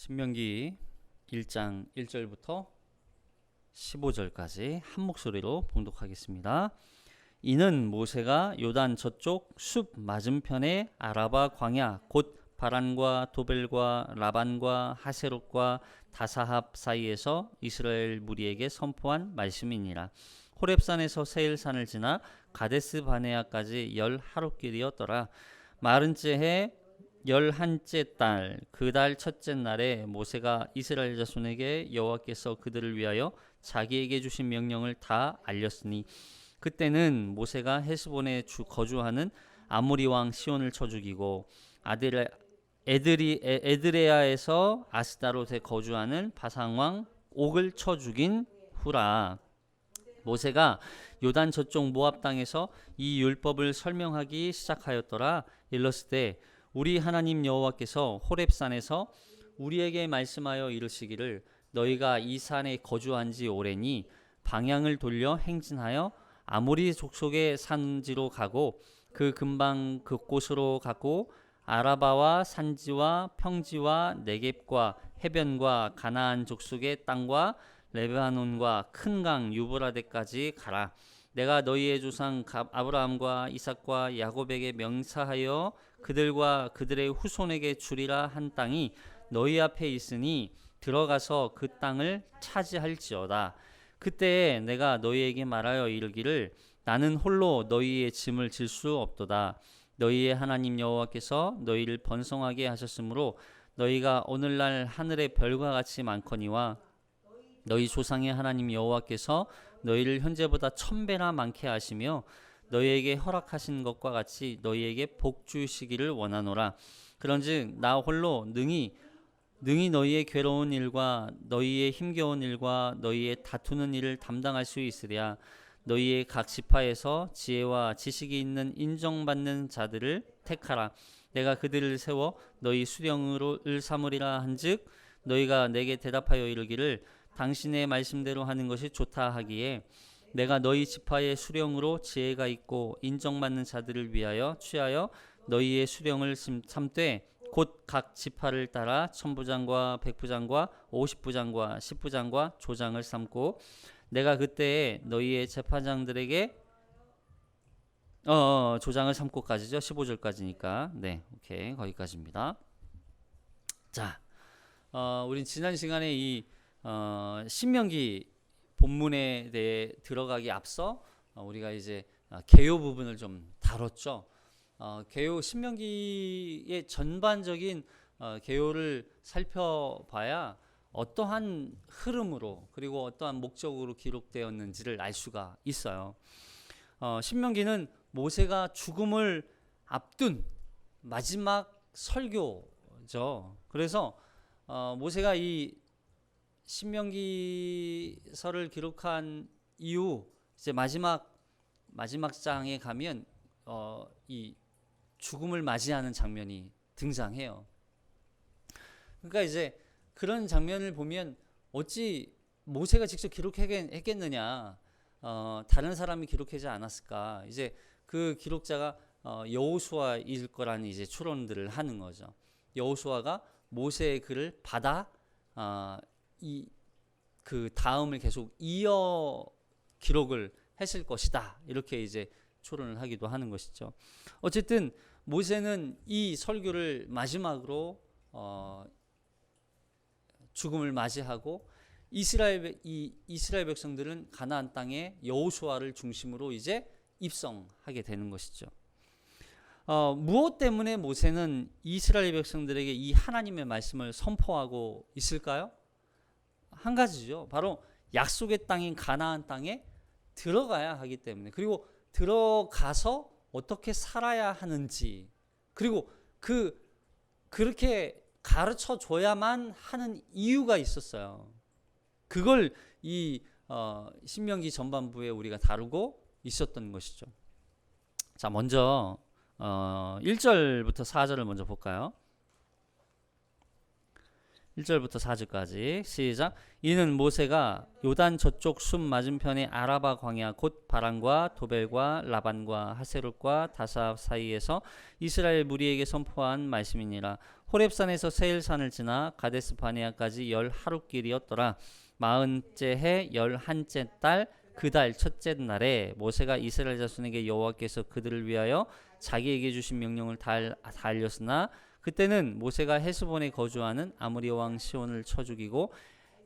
신명기 1장 1절부터 15절까지 한 목소리로 봉독하겠습니다. 이는 모세가 요단 저쪽 숲 맞은편의 아라바 광야 곧 바란과 도벨과 라반과 하세롯과 다사합 사이에서 이스라엘 무리에게 선포한 말씀이니라. 호렙산에서 세일산을 지나 가데스 바네아까지 10하룻길이었더라. 마른째 해 11째 달 그 달 첫째 날에 모세가 이스라엘 자손에게 여호와께서 그들을 위하여 자기에게 주신 명령을 다 알렸으니 그때는 모세가 헤스본에 거주하는 아모리 왕 시온을 쳐 죽이고 에드레아에서 아스다롯에 거주하는 바산 왕 옥을 쳐 죽인 후라. 모세가 요단 저쪽 모압 땅에서 이 율법을 설명하기 시작하였더라. 일렀으되 우리 하나님 여호와께서 호렙산에서 우리에게 말씀하여 이르시기를 너희가 이 산에 거주한 지 오래니 방향을 돌려 행진하여 아모리 족속의 산지로 가고 그 근방 그곳으로 가고 아라바와 산지와 평지와 네겝과 해변과 가나안 족속의 땅과 레바논과 큰 강 유브라데까지 가라. 내가 너희의 조상 아브라함과 이삭과 야곱에게 명사하여 그들과 그들의 후손에게 주리라 한 땅이 너희 앞에 있으니 들어가서 그 땅을 차지할지어다. 그때에 내가 너희에게 말하여 이르기를 나는 홀로 너희의 짐을 질 수 없도다. 너희의 하나님 여호와께서 너희를 번성하게 하셨으므로 너희가 오늘날 하늘의 별과 같이 많거니와 너희 조상의 하나님 여호와께서 너희를 현재보다 1000배나 많게 하시며 너희에게 허락하신 것과 같이 너희에게 복 주시기를 원하노라. 그런즉 나 홀로 능히 너희의 괴로운 일과 너희의 힘겨운 일과 너희의 다투는 일을 담당할 수 있으랴. 너희의 각 지파에서 지혜와 지식이 있는 인정받는 자들을 택하라. 내가 그들을 세워 너희 수령으로 삼으리라 한즉 너희가 내게 대답하여 이르기를 당신의 말씀대로 하는 것이 좋다 하기에 내가 너희 지파의 수령으로 지혜가 있고 인정받는 자들을 위하여 취하여 너희의 수령을 삼되 곧 각 지파를 따라 천부장과 백부장과 50부장과 10부장과 조장을 삼고 내가 그때에 너희의 재판장들에게 조장을 삼고까지죠. 15절까지니까 네, 오케이, 거기까지입니다. 자, 우린 지난 시간에 이 신명기 본문에 대해 들어가기 앞서 우리가 이제 개요 부분을 좀 다뤘죠. 개요 신명기의 전반적인 개요를 살펴봐야 어떠한 흐름으로 그리고 어떠한 목적으로 기록되었는지를 알 수가 있어요. 신명기는 모세가 죽음을 앞둔 마지막 설교죠. 그래서 모세가 이 신명기서를 기록한 이후 이제 마지막 장에 가면 이 죽음을 맞이하는 장면이 등장해요. 그러니까 이제 그런 장면을 보면 어찌 모세가 직접 기록했겠느냐, 다른 사람이 기록하지 않았을까? 이제 그 기록자가 여호수아일 거라는 이제 추론들을 하는 거죠. 여호수아가 모세의 글을 받아 그 다음을 계속 이어 기록을 했을 것이다. 이렇게 이제 추론을 하기도 하는 것이죠. 어쨌든 모세는 이 설교를 마지막으로 죽음을 맞이하고 이스라엘 백성들은 가나안 땅에 여호수아를 중심으로 이제 입성하게 되는 것이죠. 무엇 때문에 모세는 이스라엘 백성들에게 이 하나님의 말씀을 선포하고 있을까요? 한 가지죠. 바로 약속의 땅인 가나안 땅에 들어가야 하기 때문에, 그리고 들어가서 어떻게 살아야 하는지, 그리고 그렇게 가르쳐 줘야만 하는 이유가 있었어요. 그걸 이 신명기 전반부에 우리가 다루고 있었던 것이죠. 자, 먼저 1절부터 4절을 먼저 볼까요? 1절부터 4절까지 시작. 이는 모세가 요단 저쪽 숲 맞은편의 아라바 광야 곧 바란과 도벨과 라반과 하세롯과 다삽 사이에서 이스라엘 무리에게 선포한 말씀이니라. 호렙산에서 세일산을 지나 가데스 바네아까지 10하루길이었더라. 40째 해 11째 달 그 달 첫째 날에 모세가 이스라엘 자손에게 여호와께서 그들을 위하여 자기에게 주신 명령을 다 알렸으나 그때는 모세가 헤스본에 거주하는 아모리 왕 시온을 쳐 죽이고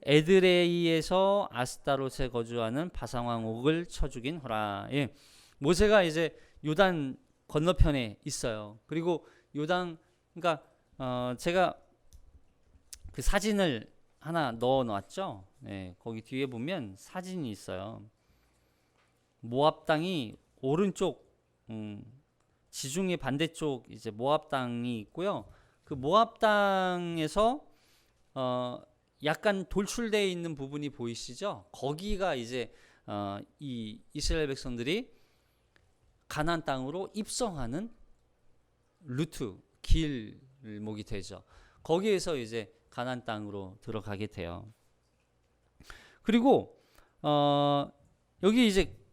에드레이에서 아스타롯에 거주하는 바산 왕 옥을 쳐 죽인 후라. 예. 모세가 이제 요단 건너편에 있어요. 그리고 요단 그러니까 제가 그 사진을 하나 넣어 놨죠. 네, 거기 뒤에 보면 사진이 있어요. 모압 땅이 오른쪽 지중해 반대쪽 이제 모압 땅이 있고요. 그 모압 땅에서 약간 돌출되어 있는 부분이 보이시죠? 거기가 이제 이 이스라엘 백성들이 가나안 땅으로 입성하는 루트 길목이 되죠. 거기에서 이제 가나안 땅으로 들어가게 돼요. 그리고 여기 이제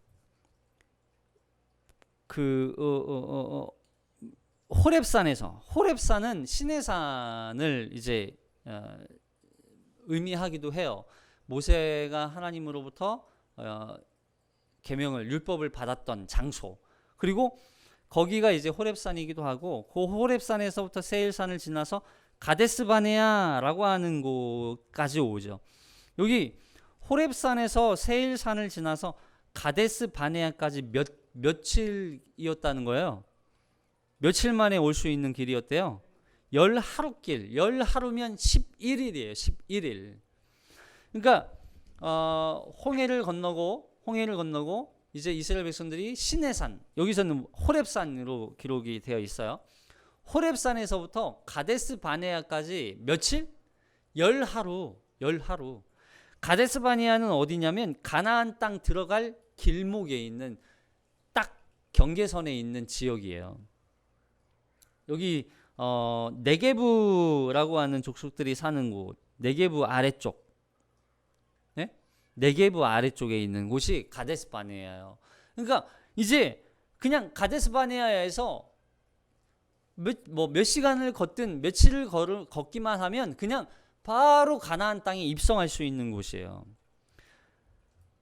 호렙산은 시내산을 이제 의미하기도 해요. 모세가 하나님으로부터 계명을 율법을 받았던 장소. 그리고 거기가 이제 호렙산이기도 하고 그 호렙산에서부터 세일산을 지나서 가데스 바네아라고 하는 곳까지 오죠. 여기 호렙산에서 세일산을 지나서 가데스 바네아까지 며칠이었다는 거예요. 며칠 만에 올 수 있는 길이었대요. 10하루길. 10하루면 11일이에요. 11일. 그러니까 홍해를 건너고 이제 이스라엘 백성들이 시내산, 여기서는 호렙산으로 기록이 되어 있어요. 호렙산에서부터 가데스 바네아까지 며칠? 10하루. 가데스 바네아는 어디냐면 가나안 땅 들어갈 길목에 있는 딱 경계선에 있는 지역이에요. 여기 네게브라고 하는 족속들이 사는 곳, 네게브 아래쪽, 네? 네게브 아래쪽에 있는 곳이 가데스 바네아예요. 그러니까 이제 그냥 가데스 바네아에서 몇 시간을 걷든 며칠을 걷기만 하면 그냥 바로 가나안 땅에 입성할 수 있는 곳이에요.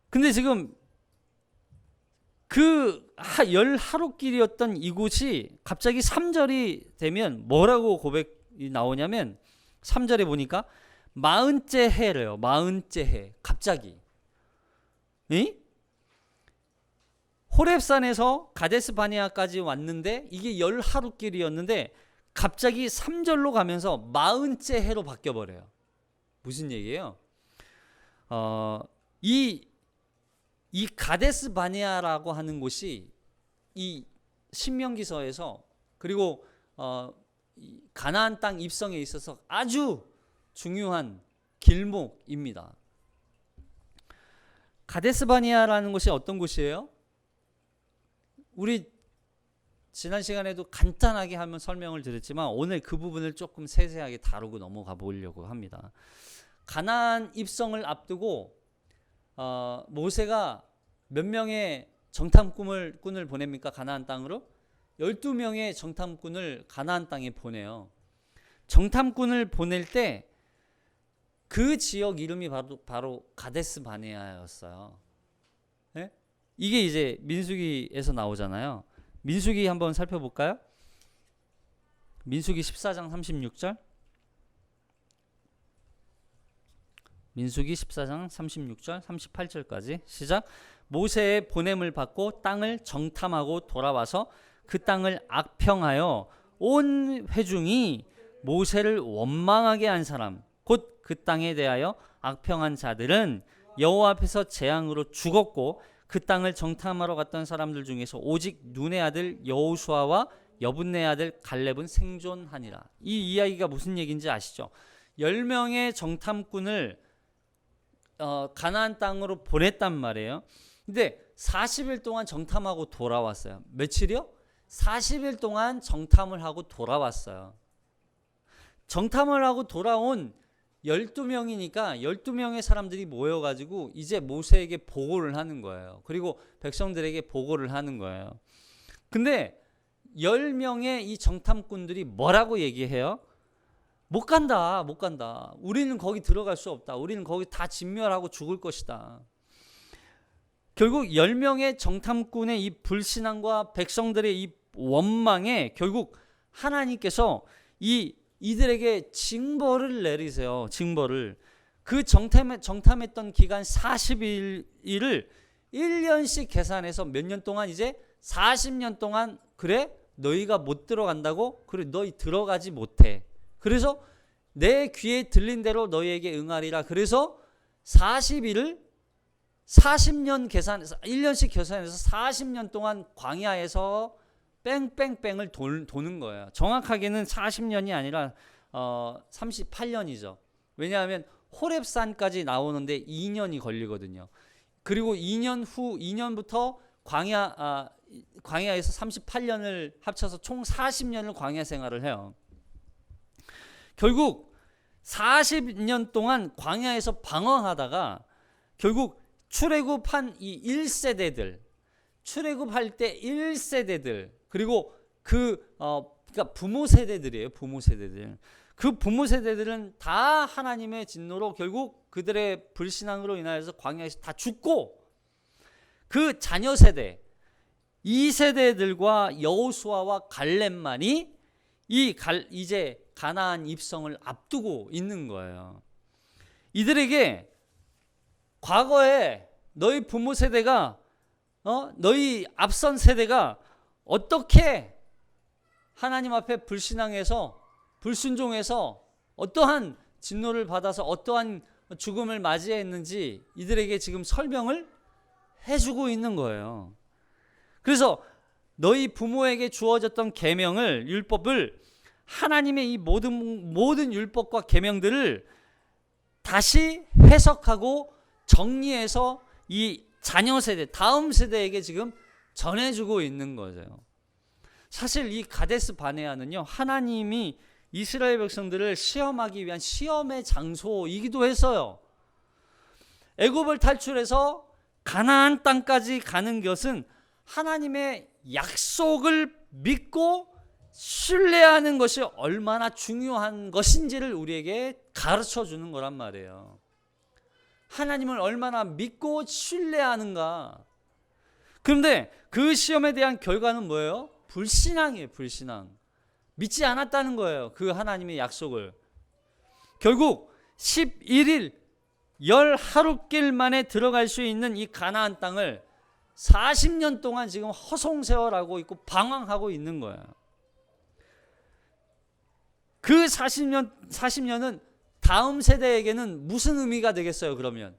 근데 지금 그 10하루길이었던 이곳이 갑자기 3절이 되면 뭐라고 고백이 나오냐면 3절에 보니까 40째 해래요. 40째 해. 갑자기. 호렙산에서 가데스 바네아까지 왔는데 이게 10하루길이었는데 갑자기 3절로 가면서 40째 해로 바뀌어버려요. 무슨 얘기예요? 이 가데스 바네아라고 하는 곳이 이 신명기서에서 그리고 이 가나안 땅 입성에 있어서 아주 중요한 길목입니다. 가데스 바네아라는 곳이 어떤 곳이에요? 우리 지난 시간에도 간단하게 한번 설명을 드렸지만 오늘 그 부분을 조금 세세하게 다루고 넘어가 보려고 합니다. 가나안 입성을 앞두고 모세가 몇 명의 정탐꾼을 보냅니까? 가나안 땅으로? 12명의 정탐꾼을 가나안 땅에 보내요. 정탐꾼을 보낼 때 그 지역 이름이 바로 가데스 바네아였어요. 네? 이게 이제 민수기에서 나오잖아요. 민수기 한번 살펴볼까요? 민수기 14장 36절. 민수기 14장 36절 38절까지 시작. 모세의 보냄을 받고 땅을 정탐하고 돌아와서 그 땅을 악평하여 온 회중이 모세를 원망하게 한 사람 곧 그 땅에 대하여 악평한 자들은 여호와 앞에서 재앙으로 죽었고 그 땅을 정탐하러 갔던 사람들 중에서 오직 눈의 아들 여호수아와 여분네 아들 갈렙은 생존하니라. 이 이야기가 무슨 얘기인지 아시죠? 10명의 정탐꾼을 가나안 땅으로 보냈단 말이에요. 근데 40일 동안 정탐하고 돌아왔어요. 며칠이요? 40일 동안 정탐을 하고 돌아왔어요. 정탐을 하고 돌아온 12명이니까 12명의 사람들이 모여가지고 이제 모세에게 보고를 하는 거예요. 그리고 백성들에게 보고를 하는 거예요. 근데 10명의 이 정탐꾼들이 뭐라고 얘기해요? 못 간다, 못 간다. 우리는 거기 들어갈 수 없다. 우리는 거기 다 진멸하고 죽을 것이다. 결국 10명의 정탐꾼의 이 불신앙과 백성들의 이 원망에 결국 하나님께서 이들에게 징벌을 내리세요. 징벌을. 그 정탐했던 기간 40일을 1년씩 계산해서 몇 년 동안 이제 40년 동안 그래? 너희가 못 들어간다고? 그래 너희 들어가지 못해. 그래서 내 귀에 들린 대로 너희에게 응하리라. 그래서 40일을 40년 계산해서 1년씩 계산해서 40년 동안 광야에서 뺑뺑뺑을 도는 거예요. 정확하게는 40년이 아니라 38년이죠. 왜냐하면 호렙산까지 나오는데 2년이 걸리거든요. 그리고 2년부터 광야에서 38년을 합쳐서 총 40년을 광야 생활을 해요. 결국 40년 동안 광야에서 방황하다가 결국 출애굽한 이 1세대들, 출애굽할 때 1세대들, 그리고 그러니까 부모 세대들이에요. 부모 세대들. 그 부모 세대들은 다 하나님의 진노로 결국 그들의 불신앙으로 인하여서 광야에서 다 죽고, 그 자녀 세대, 이 세대들과 여호수아와 갈렙만이 이제 가나안 입성을 앞두고 있는 거예요. 이들에게 과거에 너희 부모 세대가 너희 앞선 세대가 어떻게 하나님 앞에 불신앙해서 불순종해서 어떠한 진노를 받아서 어떠한 죽음을 맞이했는지 이들에게 지금 설명을 해주고 있는 거예요. 그래서 너희 부모에게 주어졌던 계명을, 율법을, 하나님의 이 모든 율법과 계명들을 다시 해석하고 정리해서 이 자녀 세대, 다음 세대에게 지금 전해주고 있는 거죠. 사실 이 가데스 바네아는요, 하나님이 이스라엘 백성들을 시험하기 위한 시험의 장소이기도 했어요. 애굽을 탈출해서 가나안 땅까지 가는 것은 하나님의 약속을 믿고 신뢰하는 것이 얼마나 중요한 것인지를 우리에게 가르쳐 주는 거란 말이에요. 하나님을 얼마나 믿고 신뢰하는가. 그런데 그 시험에 대한 결과는 뭐예요? 불신앙이에요. 불신앙. 믿지 않았다는 거예요. 그 하나님의 약속을. 결국 11일 10하룻길 만에 들어갈 수 있는 이 가나안 땅을 40년 동안 지금 허송세월하고 있고 방황하고 있는 거예요. 그 40년은 다음 세대에게는 무슨 의미가 되겠어요, 그러면?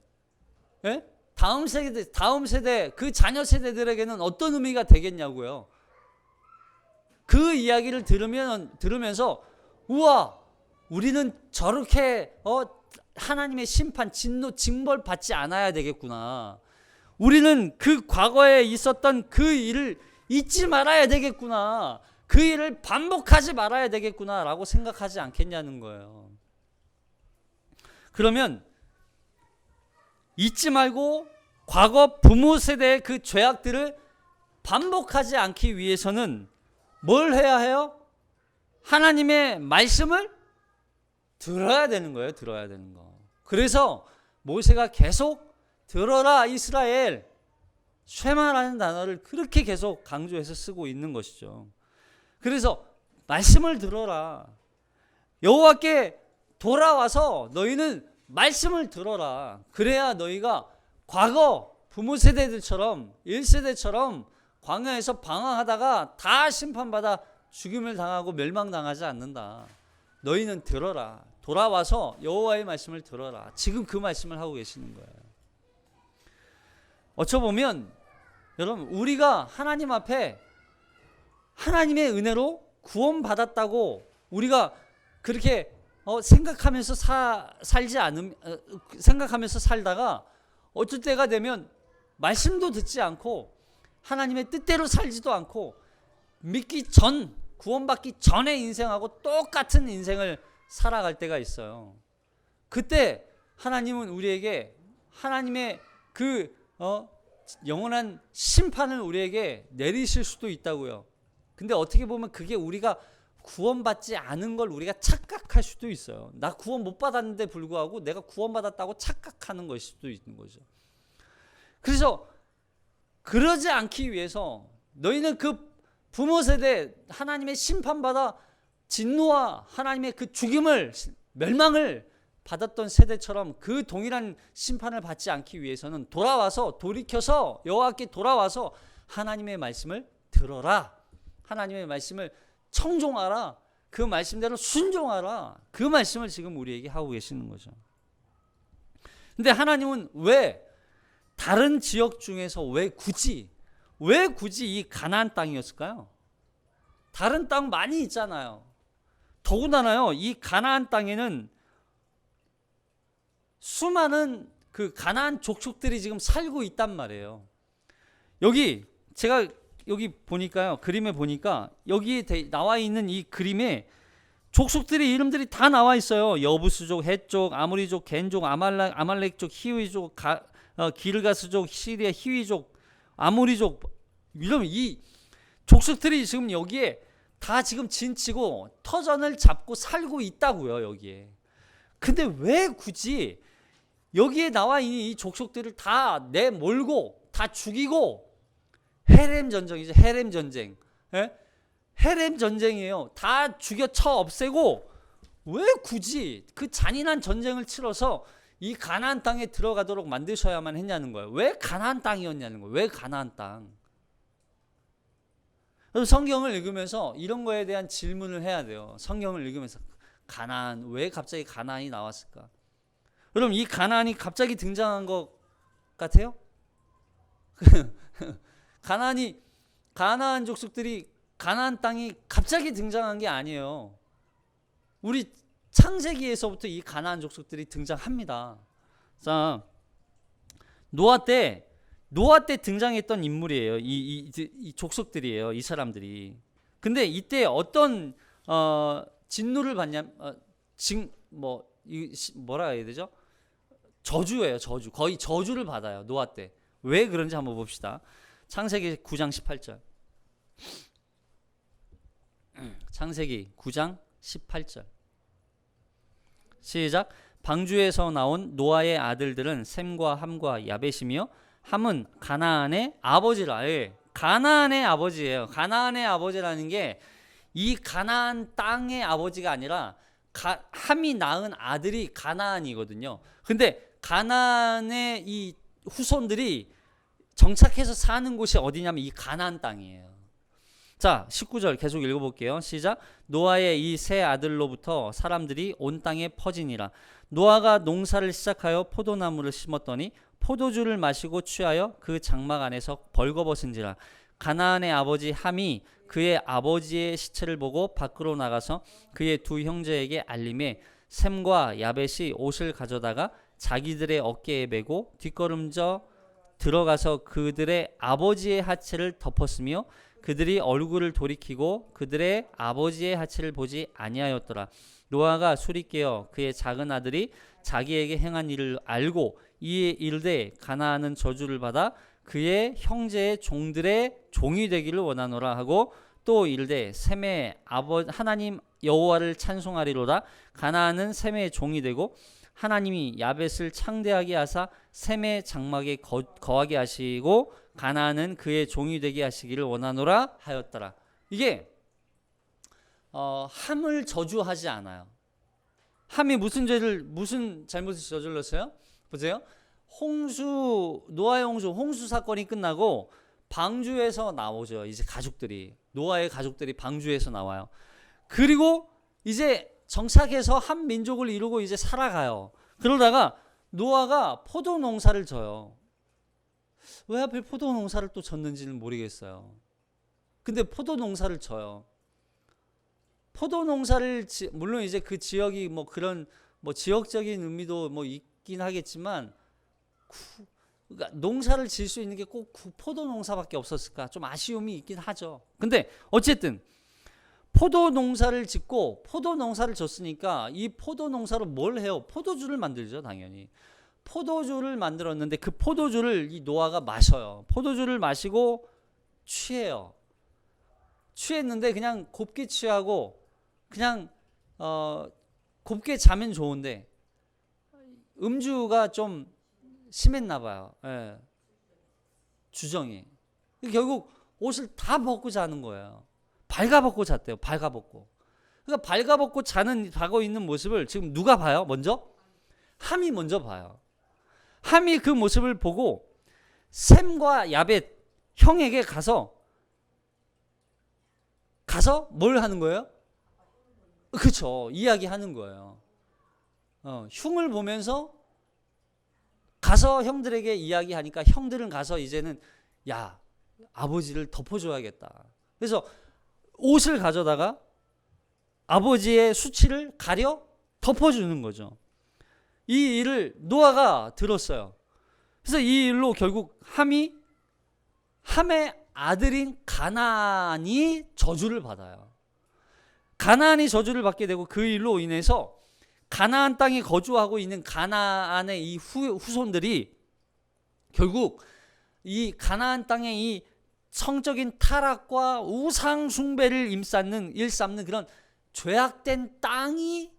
예? 다음 세대, 그 자녀 세대들에게는 어떤 의미가 되겠냐고요. 그 이야기를 들으면서 우와, 우리는 저렇게 하나님의 심판, 진노, 징벌 받지 않아야 되겠구나. 우리는 그 과거에 있었던 그 일을 잊지 말아야 되겠구나. 그 일을 반복하지 말아야 되겠구나 라고 생각하지 않겠냐는 거예요. 그러면 잊지 말고 과거 부모 세대의 그 죄악들을 반복하지 않기 위해서는 뭘 해야 해요? 하나님의 말씀을 들어야 되는 거예요. 들어야 되는 거. 그래서 모세가 계속 들어라 이스라엘, 쉐마라는 단어를 그렇게 계속 강조해서 쓰고 있는 것이죠. 그래서 말씀을 들어라. 여호와께 돌아와서 너희는 말씀을 들어라. 그래야 너희가 과거 부모 세대들처럼 1세대처럼 광야에서 방황하다가 다 심판받아 죽임을 당하고 멸망당하지 않는다. 너희는 들어라. 돌아와서 여호와의 말씀을 들어라. 지금 그 말씀을 하고 계시는 거예요. 어쩌보면 여러분, 우리가 하나님 앞에 하나님의 은혜로 구원받았다고 우리가 그렇게 생각하면서 생각하면서 살다가 어쩔 때가 되면 말씀도 듣지 않고 하나님의 뜻대로 살지도 않고 구원받기 전의 인생하고 똑같은 인생을 살아갈 때가 있어요. 그때 하나님은 우리에게 하나님의 그 영원한 심판을 우리에게 내리실 수도 있다고요. 근데 어떻게 보면 그게 우리가 구원받지 않은 걸 우리가 착각할 수도 있어요. 나 구원 못 받았는데 불구하고 내가 구원받았다고 착각하는 것일 수도 있는 거죠. 그래서 그러지 않기 위해서 너희는 그 부모 세대 하나님의 심판받아 진노와 하나님의 그 죽임을 멸망을 받았던 세대처럼 그 동일한 심판을 받지 않기 위해서는 돌이켜서 여호와께 돌아와서 하나님의 말씀을 들어라. 하나님의 말씀을 청종하라. 그 말씀대로 순종하라. 그 말씀을 지금 우리에게 하고 계시는 거죠. 근데 하나님은 왜 다른 지역 중에서 왜 굳이 이 가나안 땅이었을까요? 다른 땅 많이 있잖아요. 더군다나요, 이 가나안 땅에는 수많은 그 가나안 족속들이 지금 살고 있단 말이에요. 제가 여기 보니까요, 그림에 보니까 여기에 나와 있는 이 그림에 족속들의 이름들이 다 나와 있어요. 여부스족, 헷족, 아모리족, 겐족, 아말렉족, 히위족, 기르가스족, 시리아 히위족, 아모리족, 이런 이 족속들이 지금 여기에 다 지금 진치고 터전을 잡고 살고 있다고요, 여기에. 근데 왜 굳이 여기에 나와 있는 이 족속들을 다 내몰고 다 죽이고, 헤렘 전쟁이죠. 헤렘 전쟁. 예? 헤렘 전쟁이에요. 다 죽여 쳐 없애고 왜 굳이 그 잔인한 전쟁을 치러서 이 가나안 땅에 들어가도록 만드셔야만 했냐는 거예요. 왜 가나안 땅이었냐는 거예요. 왜 가나안 땅? 성경을 읽으면서 이런 거에 대한 질문을 해야 돼요. 성경을 읽으면서 가나안, 왜 갑자기 가나안이 나왔을까? 여러분, 이 가나안이 갑자기 등장한 것 같아요? 가나안 족속들이 가나안 땅이 갑자기 등장한 게 아니에요. 우리 창세기에서부터 이 가나안 족속들이 등장합니다. 자, 노아 때 등장했던 인물이에요. 이 족속들이에요. 이 사람들이. 근데 이때 어떤 진노를 받냐? 뭐라 해야 되죠? 저주예요. 저주. 거의 저주를 받아요. 노아 때. 왜 그런지 한번 봅시다. 창세기 9장 18절. 창세기 9장 18절. 시작. 방주에서 나온 노아의 아들들은 셈과 함과 야벳이며, 함은 가나안의 아버지라. 예. 가나안의 아버지예요. 가나안의 아버지라는 게 이 가나안 땅의 아버지가 아니라 함이 낳은 아들이 가나안이거든요. 근데 가나안의 이 후손들이 정착해서 사는 곳이 어디냐면 이 가나안 땅이에요. 자, 19절 계속 읽어볼게요. 시작. 노아의 이 세 아들로부터 사람들이 온 땅에 퍼지니라. 노아가 농사를 시작하여 포도나무를 심었더니 포도주를 마시고 취하여 그 장막 안에서 벌거벗은지라. 가나안의 아버지 함이 그의 아버지의 시체를 보고 밖으로 나가서 그의 두 형제에게 알림해 셈과 야벳이 옷을 가져다가 자기들의 어깨에 메고 뒷걸음져 들어가서 그들의 아버지의 하체를 덮었으며, 그들이 얼굴을 돌이키고 그들의 아버지의 하체를 보지 아니하였더라. 노아가 술이 깨어 그의 작은 아들이 자기에게 행한 일을 알고 이에 이르되 가나안은 저주를 받아 그의 형제의 종들의 종이 되기를 원하노라 하고, 또 이르되 셈의 하나님 여호와를 찬송하리로다. 가나안은 셈의 종이 되고 하나님이 야벳을 창대하게 하사 셈의 장막에 거하게 하시고 가나안은 그의 종이 되게 하시기를 원하노라 하였더라. 이게 함을 저주하지 않아요. 함이 무슨 잘못을 저질렀어요? 보세요. 노아의 홍수 사건이 끝나고 방주에서 나오죠. 이제 노아의 가족들이 방주에서 나와요. 그리고 이제 정착해서 한 민족을 이루고 이제 살아가요. 그러다가 노아가 포도 농사를 져요. 왜 하필 포도 농사를 또 졌는지는 모르겠어요. 근데 포도 농사를 져요. 포도 농사를 물론 이제 그 지역이 그런 지역적인 의미도 있긴 하겠지만, 그러니까 농사를 질 수 있는 게 꼭 포도 농사밖에 없었을까? 좀 아쉬움이 있긴 하죠. 근데 어쨌든 포도 농사를 짓고 포도 농사를 졌으니까 이 포도 농사로 뭘 해요? 포도주를 만들죠, 당연히. 포도주를 만들었는데 그 포도주를 이 노아가 마셔요. 포도주를 마시고 취해요. 취했는데 그냥 곱게 취하고 그냥 곱게 자면 좋은데 음주가 좀 심했나 봐요. 예. 주정이. 결국 옷을 다 벗고 자는 거예요. 발가벗고 잤대요. 발가벗고. 그러니까 발가벗고 자고 있는 모습을 지금 누가 봐요? 먼저? 함이 먼저 봐요. 함이 그 모습을 보고 셈과 야벳 형에게 가서 뭘 하는 거예요? 그렇죠. 이야기하는 거예요. 흉을 보면서 가서 형들에게 이야기하니까 형들은 가서 이제는 야, 아버지를 덮어줘야겠다. 그래서 옷을 가져다가 아버지의 수치를 가려 덮어주는 거죠. 이 일을 노아가 들었어요. 그래서 이 일로 결국 함의 아들인 가나안이 저주를 받아요. 가나안이 저주를 받게 되고 그 일로 인해서 가나안 땅에 거주하고 있는 가나안의 이 후손들이 결국 이 가나안 땅의 이 성적인 타락과 우상 숭배를 일삼는 그런 죄악된 땅이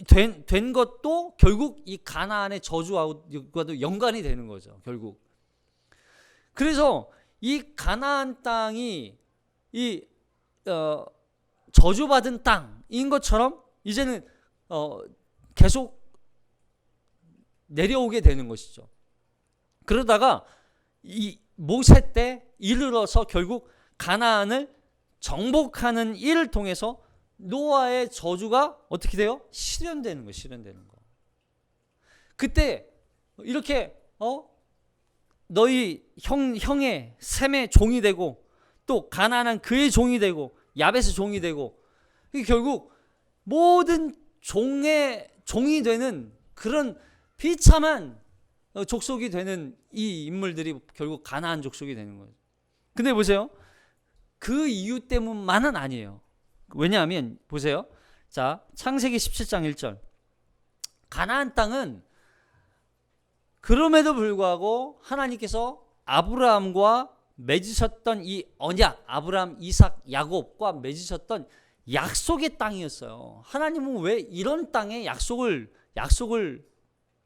된 것도 결국 이 가나안의 저주와도 연관이 되는 거죠. 결국. 그래서 이 가나안 땅이 이 저주받은 땅인 것처럼 이제는 계속 내려오게 되는 것이죠. 그러다가 이 모세 때 이르러서 결국 가나안을 정복하는 일을 통해서 노아의 저주가 어떻게 돼요? 실현되는 거, 실현되는 거. 그때 이렇게 너희 형의 셈의 종이 되고 또 가나안은 그의 종이 되고 야벳의 종이 되고 결국 모든 종이 되는 그런 비참한 족속이 되는 이 인물들이 결국 가나안 족속이 되는 거예요. 근데 보세요. 그 이유 때문만은 아니에요. 왜냐하면 보세요. 자, 창세기 17장 1절. 가나안 땅은 그럼에도 불구하고 하나님께서 아브라함과 맺으셨던 이 언약, 아브라함, 이삭, 야곱과 맺으셨던 약속의 땅이었어요. 하나님은 왜 이런 땅에 약속을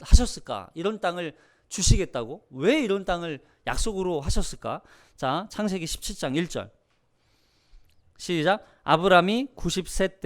하셨을까? 이런 땅을 주시겠다고? 왜 이런 땅을 약속으로 하셨을까? 자, 창세기 17장 1절. 시작. 아브라함이 99세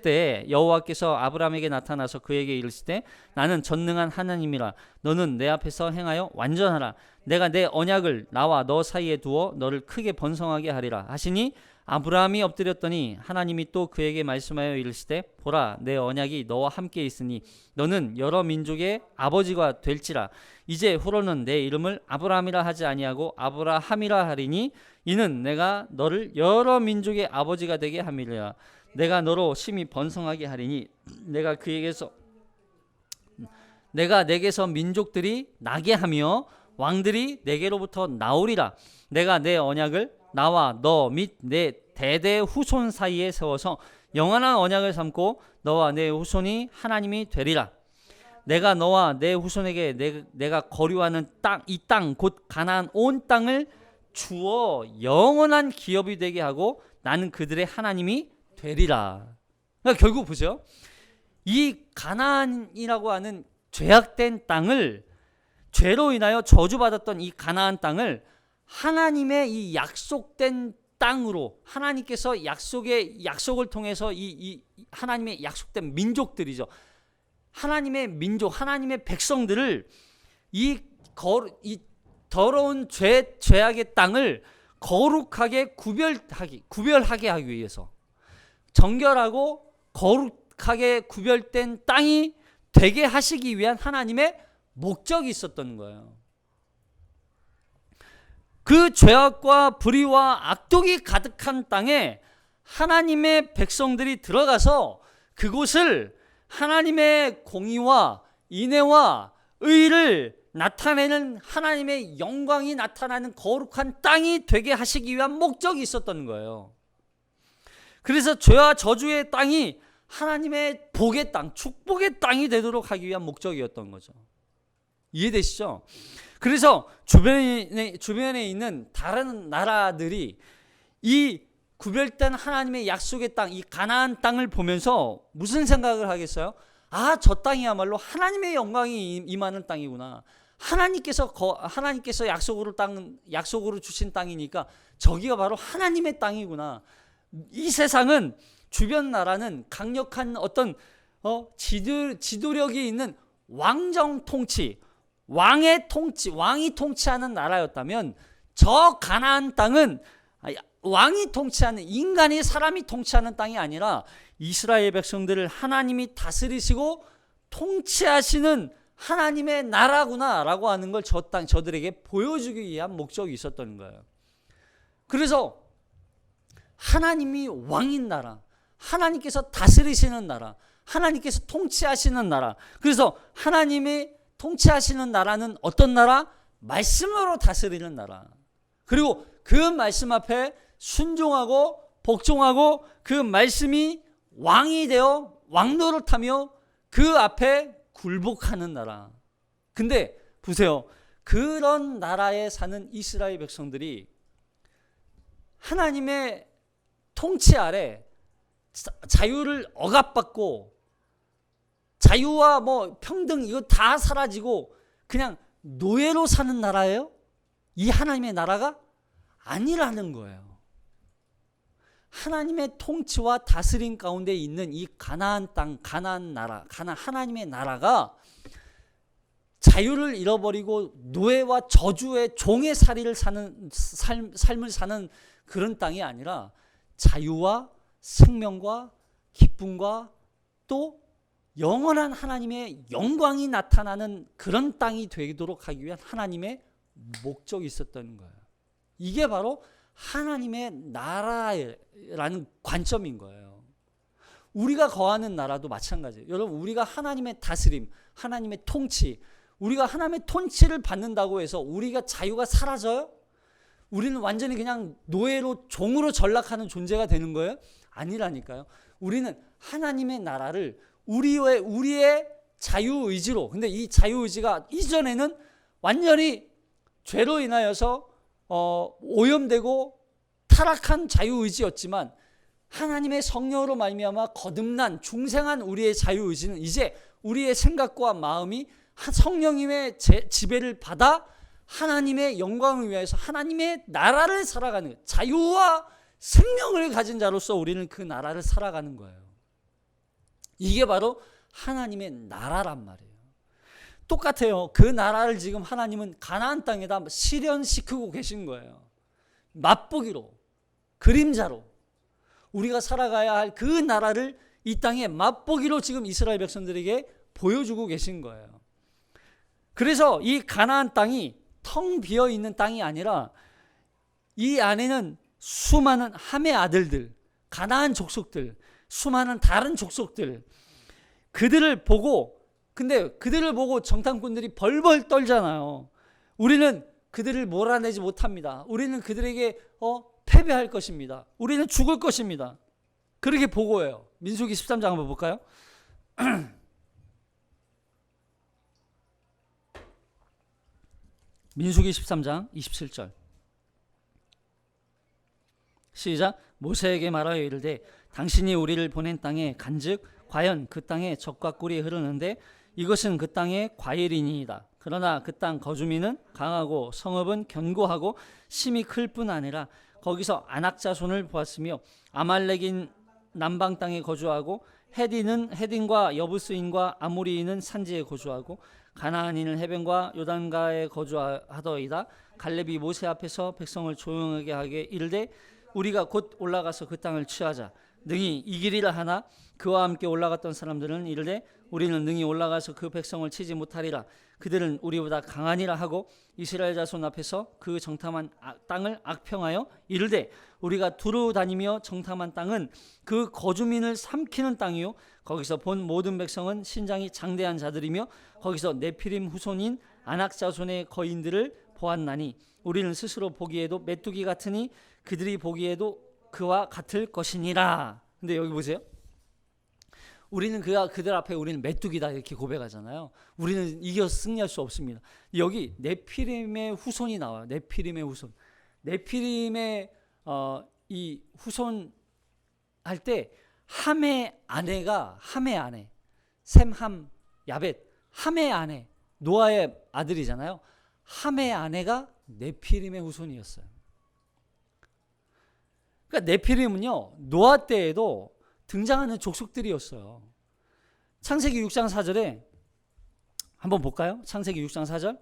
때에 여호와께서 아브라함에게 나타나서 그에게 이르시되 나는 전능한 하나님이라 너는 내 앞에서 행하여 완전하라. 내가 내 언약을 나와 너 사이에 두어 너를 크게 번성하게 하리라 하시니 아브라함이 엎드렸더니 하나님이 또 그에게 말씀하여 이르시되 보라 내 언약이 너와 함께 있으니 너는 여러 민족의 아버지가 될지라. 이제 후로는 내 이름을 아브라함이라 하지 아니하고 아브라함이라 하리니 이는 내가 너를 여러 민족의 아버지가 되게 함이라. 내가 너로 심히 번성하게 하리니 내가 내게서 민족들이 나게 하며 왕들이 내게로부터 나오리라. 내가 내 언약을 나와 너 및 내 대대 후손 사이에 세워서 영원한 언약을 삼고 너와 내 후손이 하나님이 되리라. 내가 너와 내 후손에게 내가 거류하는 이 땅 곧 가나안 온 땅을 주어 영원한 기업이 되게 하고 나는 그들의 하나님이 되리라. 그러니까 결국 보세요. 이 가나안이라고 하는 죄악된 땅을 죄로 인하여 저주받았던 이 가나안 땅을 하나님의 이 약속된 땅으로 하나님께서 약속을 통해서 이 하나님의 약속된 민족들이죠. 하나님의 민족, 하나님의 백성들을 이 더러운 죄악의 땅을 거룩하게 구별하게 하기 위해서 정결하고 거룩하게 구별된 땅이 되게 하시기 위한 하나님의 목적이 있었던 거예요. 그 죄악과 불의와 악독이 가득한 땅에 하나님의 백성들이 들어가서 그곳을 하나님의 공의와 인애와 의를 나타내는 하나님의 영광이 나타나는 거룩한 땅이 되게 하시기 위한 목적이 있었던 거예요. 그래서 죄와 저주의 땅이 하나님의 복의 땅, 축복의 땅이 되도록 하기 위한 목적이었던 거죠. 이해되시죠? 그래서 주변에 있는 다른 나라들이 이 구별된 하나님의 약속의 땅, 이 가나안 땅을 보면서 무슨 생각을 하겠어요? 아, 저 땅이야말로 하나님의 영광이 임하는 땅이구나. 하나님께서 약속으로 주신 땅이니까 저기가 바로 하나님의 땅이구나. 이 세상은 주변 나라는 강력한 어떤 지도력이 있는 왕정 통치, 왕이 통치하는 나라였다면 저 가나안 땅은 왕이 통치하는, 사람이 통치하는 땅이 아니라 이스라엘 백성들을 하나님이 다스리시고 통치하시는 하나님의 나라구나라고 하는 걸 저들에게 보여주기 위한 목적이 있었던 거예요. 그래서 하나님이 왕인 나라, 하나님께서 다스리시는 나라, 하나님께서 통치하시는 나라. 그래서 하나님이 통치하시는 나라는 어떤 나라? 말씀으로 다스리는 나라. 그리고 그 말씀 앞에 순종하고 복종하고 그 말씀이 왕이 되어 왕노릇하며 그 앞에 굴복하는 나라. 근데 보세요. 그런 나라에 사는 이스라엘 백성들이 하나님의 통치 아래 자유를 억압받고 자유와 평등 이거 다 사라지고 그냥 노예로 사는 나라예요? 이 하나님의 나라가 아니라는 거예요. 하나님의 통치와 다스림 가운데 있는 이 가나안 땅, 하나님의 나라가 자유를 잃어버리고 노예와 저주의 종의 삶을 사는 그런 땅이 아니라 자유와 생명과 기쁨과 또 영원한 하나님의 영광이 나타나는 그런 땅이 되도록 하기 위한 하나님의 목적이 있었던 거예요. 이게 바로 하나님의 나라라는 관점인 거예요. 우리가 거하는 나라도 마찬가지예요. 여러분, 우리가 하나님의 다스림, 하나님의 통치, 우리가 하나님의 통치를 받는다고 해서 우리가 자유가 사라져요? 우리는 완전히 그냥 노예로 종으로 전락하는 존재가 되는 거예요? 아니라니까요. 우리는 하나님의 나라를 우리의 자유의지로, 근데 이 자유의지가 이전에는 완전히 죄로 인하여서 오염되고 타락한 자유의지였지만 하나님의 성령으로 말미암아 거듭난 중생한 우리의 자유의지는 이제 우리의 생각과 마음이 성령님의 지배를 받아 하나님의 영광을 위해서 하나님의 나라를 살아가는 거예요. 자유와 생명을 가진 자로서 우리는 그 나라를 살아가는 거예요. 이게 바로 하나님의 나라란 말이에요. 똑같아요. 그 나라를 지금 하나님은 가나안 땅에다 실현시키고 계신 거예요. 맛보기로, 그림자로 우리가 살아가야 할 그 나라를 이 땅에 맛보기로 지금 이스라엘 백성들에게 보여주고 계신 거예요. 그래서 이 가나안 땅이 텅 비어 있는 땅이 아니라 이 안에는 수많은 함의 아들들, 가나안 족속들, 수많은 다른 족속들, 그들을 보고 정탐꾼들이 벌벌 떨잖아요. 우리는 그들을 몰아내지 못합니다. 우리는 그들에게 패배할 것입니다. 우리는 죽을 것입니다. 그렇게 보고해요. 민수기 13장 한번 볼까요? 민수기 13장 27절 시작. 모세에게 말하여 이르되 당신이 우리를 보낸 땅에 간즉 과연 그 땅에 젖과 꿀이 흐르는데 이것은 그 땅의 과일이니이다. 그러나 그 땅 거주민은 강하고 성읍은 견고하고 심이 클 뿐 아니라 거기서 아낙 자손을 보았으며 아말렉인 남방 땅에 거주하고 헤딘과 여부스인과 아모리인은 산지에 거주하고 가나안인은 해변과 요단가에 거주하더이다. 갈렙이 모세 앞에서 백성을 조용하게 하게 이르되 우리가 곧 올라가서 그 땅을 취하자. 능히 이기리라 하나 그와 함께 올라갔던 사람들은 이르되 우리는 능히 올라가서 그 백성을 치지 못하리라. 그들은 우리보다 강하니라 하고 이스라엘 자손 앞에서 그 정탐한 땅을 악평하여 이르되 우리가 두루 다니며 정탐한 땅은 그 거주민을 삼키는 땅이요 거기서 본 모든 백성은 신장이 장대한 자들이며 거기서 네피림 후손인 아낙 자손의 거인들을 보았나니 우리는 스스로 보기에도 메뚜기 같으니 그들이 보기에도 그와 같을 것이니라. 근데 여기 보세요. 우리는 그들 앞에 우리는 메뚜기다 이렇게 고백하잖아요. 우리는 이겨서 승리할 수 없습니다. 여기 네피림의 후손이 나와요. 네피림의 후손. 네피림의 이 후손 할 때 함의 아내 셈, 함, 야벳, 함의 아내 노아의 아들이잖아요. 함의 아내가 네피림의 후손이었어요. 그러니까 네피림은요 노아 때에도 등장하는 족속들이었어요. 창세기 6장 4절에 한번 볼까요? 창세기 6장 4절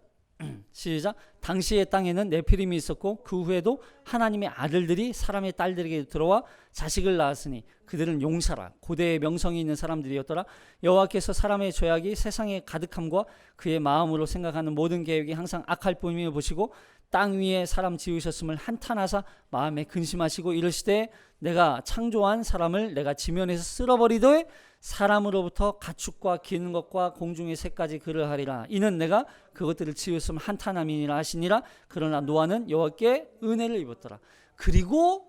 시작. 당시의 땅에는 네피림이 있었고 그 후에도 하나님의 아들들이 사람의 딸들에게 들어와 자식을 낳았으니 그들은 용사라 고대의 명성이 있는 사람들이었더라. 여호와께서 사람의 죄악이 세상에 가득함과 그의 마음으로 생각하는 모든 계획이 항상 악할 뿐임을 보시고 땅 위에 사람 지으셨음을 한탄하사 마음에 근심하시고 이르시되 내가 창조한 사람을 내가 지면에서 쓸어버리되 사람으로부터 가축과 기는 것과 공중의 새까지 그를 하리라. 이는 내가 그것들을 지었음 한탄함이니라 하시니라. 그러나 노아는 여호와께 은혜를 입었더라. 그리고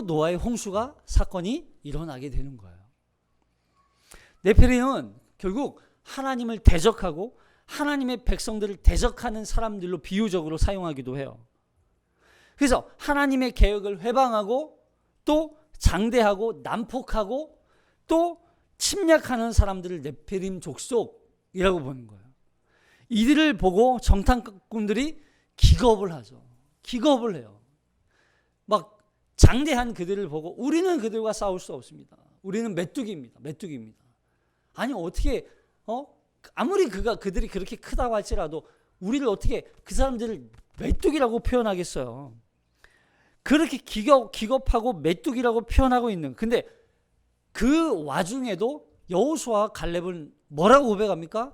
노아의 홍수가 사건이 일어나게 되는 거예요. 네피림은 결국 하나님을 대적하고 하나님의 백성들을 대적하는 사람들로 비유적으로 사용하기도 해요. 그래서 하나님의 계획을 회방하고 또 장대하고 난폭하고 또 침략하는 사람들을 네피림 족속이라고 보는 거예요. 이들을 보고 정탐꾼들이 기겁을 하죠. 기겁을 해요. 막 장대한 그들을 보고 우리는 그들과 싸울 수 없습니다. 우리는 메뚜기입니다. 아니 어떻게 아무리 그들이 그렇게 크다고 할지라도 우리를 어떻게 그 사람들을 메뚜기라고 표현하겠어요. 그렇게 기겁하고 메뚜기라고 표현하고 있는. 근데 그 와중에도 여호수아와 갈렙은 뭐라고 고백합니까?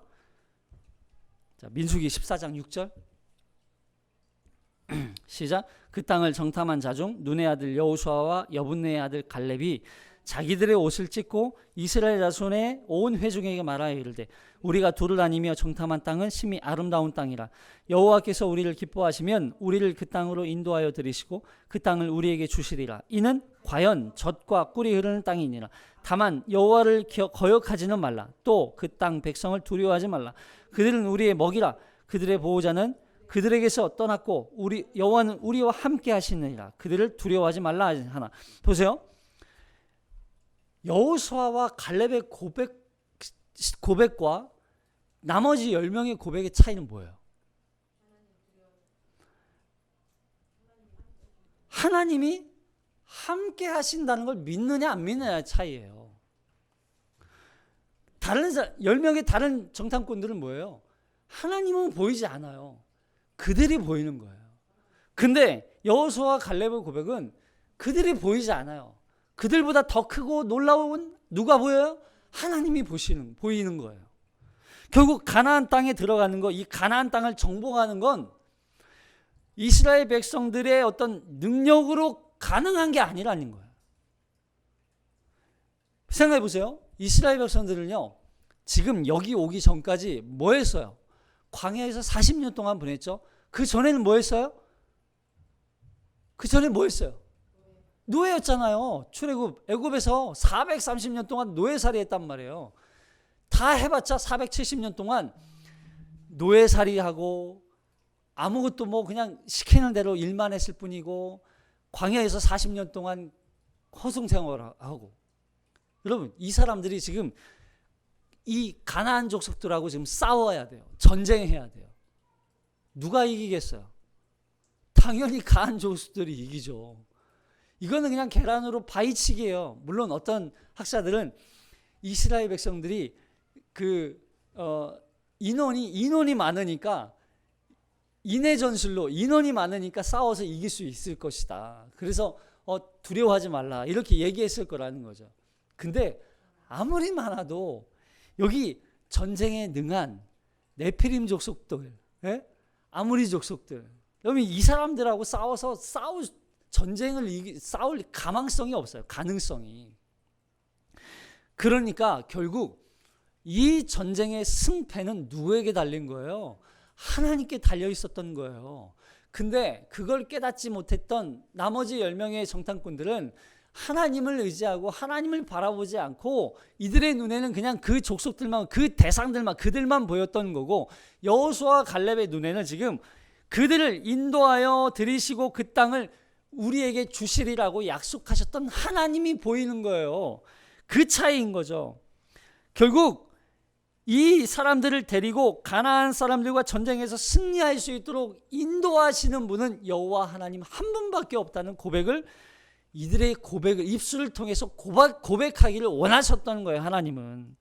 자, 민수기 14장 6절 시작. 그 땅을 정탐한 자 중 눈의 아들 여호수아와 여분네의 아들 갈렙이 자기들의 옷을 찢고 이스라엘 자손의 온 회중에게 말하여 이르되 우리가 두루 다니며 정탐한 땅은 심히 아름다운 땅이라. 여호와께서 우리를 기뻐하시면 우리를 그 땅으로 인도하여 들이시고 그 땅을 우리에게 주시리라. 이는 과연 젖과 꿀이 흐르는 땅이니라. 다만 여호와를 거역하지는 말라. 또 그 땅 백성을 두려워하지 말라. 그들은 우리의 먹이라. 그들의 보호자는 그들에게서 떠났고 여호와는 우리와 함께 하시느니라. 그들을 두려워하지 말라 하나. 보세요. 여호수아와 갈렙의 고백과 나머지 10명의 고백의 차이는 뭐예요? 하나님이 함께 하신다는 걸 믿느냐 안 믿느냐의 차이예요. 10명의 다른 정탐꾼들은 뭐예요? 하나님은 보이지 않아요. 그들이 보이는 거예요. 근데 여호수아와 갈렙의 고백은 그들이 보이지 않아요. 그들보다 더 크고 놀라운 누가 보여요? 하나님이 보이는 거예요. 결국 가나안 땅에 들어가는 거, 이 가나안 땅을 정복하는 건 이스라엘 백성들의 어떤 능력으로 가능한 게 아니라는 거예요. 생각해 보세요. 이스라엘 백성들은요, 지금 여기 오기 전까지 뭐 했어요? 광야에서 40년 동안 보냈죠. 그 전에는 뭐 했어요? 그 전에 뭐 했어요? 노예였잖아요. 출애굽 애굽에서 430년 동안 노예살이 했단 말이에요. 다 해봤자 470년 동안 노예살이하고 아무것도 뭐 그냥 시키는 대로 일만 했을 뿐이고 광야에서 40년 동안 허송생활하고. 여러분, 이 사람들이 지금 이 가나안 족속들하고 지금 싸워야 돼요. 전쟁해야 돼요. 누가 이기겠어요? 당연히 가나안 족속들이 이기죠. 이거는 그냥 계란으로 바위치기예요. 물론 어떤 학자들은 이스라엘 백성들이 인원이 많으니까 인해전술로 인원이 많으니까 싸워서 이길 수 있을 것이다. 그래서 두려워하지 말라 이렇게 얘기했을 거라는 거죠. 근데 아무리 많아도 여기 전쟁에 능한 네피림 족속들, 아무리 족속들, 여러분 이 사람들하고 싸워서 싸울 가망성이 없어요. 가능성이. 그러니까 결국 이 전쟁의 승패는 누구에게 달린 거예요? 하나님께 달려 있었던 거예요. 근데 그걸 깨닫지 못했던 나머지 10명의 정탐꾼들은 하나님을 의지하고 하나님을 바라보지 않고 이들의 눈에는 그냥 그 족속들만, 그 대상들만, 그들만 보였던 거고, 여호수아와 갈렙의 눈에는 지금 그들을 인도하여 들이시고 그 땅을 우리에게 주시리라고 약속하셨던 하나님이 보이는 거예요. 그 차이인 거죠. 결국 이 사람들을 데리고 가나안 사람들과 전쟁에서 승리할 수 있도록 인도하시는 분은 여호와 하나님 한 분밖에 없다는 고백을, 이들의 고백을 입술을 통해서 고백하기를 원하셨던 거예요. 하나님은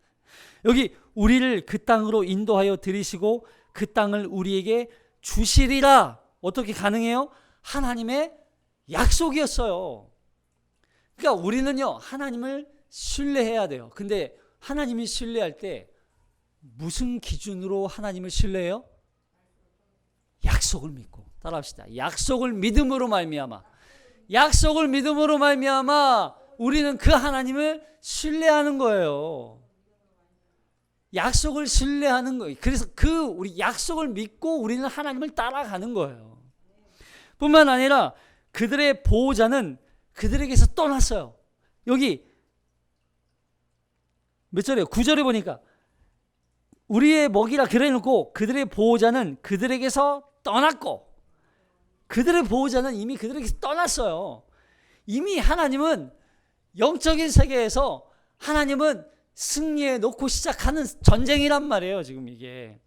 여기 우리를 그 땅으로 인도하여 들이시고 그 땅을 우리에게 주시리라. 어떻게 가능해요? 하나님의 약속이었어요. 그러니까 우리는요, 하나님을 신뢰해야 돼요. 근데 하나님이 신뢰할 때 무슨 기준으로 하나님을 신뢰해요? 약속을 믿고. 따라합시다. 약속을 믿음으로 말미암아. 약속을 믿음으로 말미암아 우리는 그 하나님을 신뢰하는 거예요. 약속을 신뢰하는 거예요. 그래서 우리 약속을 믿고 우리는 하나님을 따라가는 거예요. 뿐만 아니라 그들의 보호자는 그들에게서 떠났어요. 여기 몇 절이에요? 9절에 보니까 우리의 먹이라 그래놓고 그들의 보호자는 그들에게서 떠났고, 그들의 보호자는 이미 그들에게서 떠났어요. 이미 하나님은 영적인 세계에서 하나님은 승리해 놓고 시작하는 전쟁이란 말이에요. 지금 이게.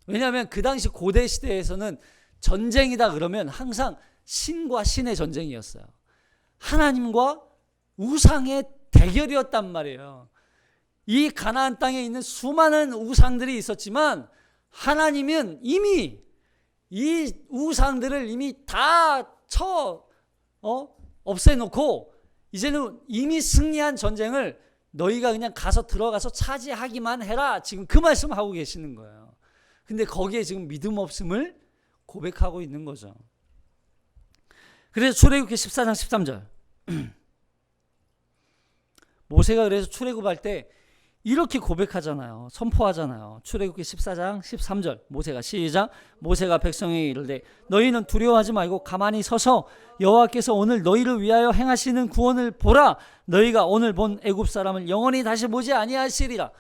왜냐하면 그 당시 고대 시대에서는 전쟁이다 그러면 항상 신과 신의 전쟁이었어요. 하나님과 우상의 대결이었단 말이에요. 이 가나안 땅에 있는 수많은 우상들이 있었지만 하나님은 이미 이 우상들을 이미 다 없애놓고 이제는 이미 승리한 전쟁을 너희가 그냥 들어가서 차지하기만 해라. 지금 그 말씀하고 계시는 거예요. 근데 거기에 지금 믿음 없음을 고백하고 있는 거죠. 그래서 출애굽기 14장 13절 모세가 그래서 출애굽할 때 이렇게 고백하잖아요. 선포하잖아요. 출애굽기 14장 13절 모세가 시작. 모세가 백성에게 이르되 너희는 두려워하지 말고 가만히 서서 여호와께서 오늘 너희를 위하여 행하시는 구원을 보라. 너희가 오늘 본 애굽 사람을 영원히 다시 보지 아니하시리라.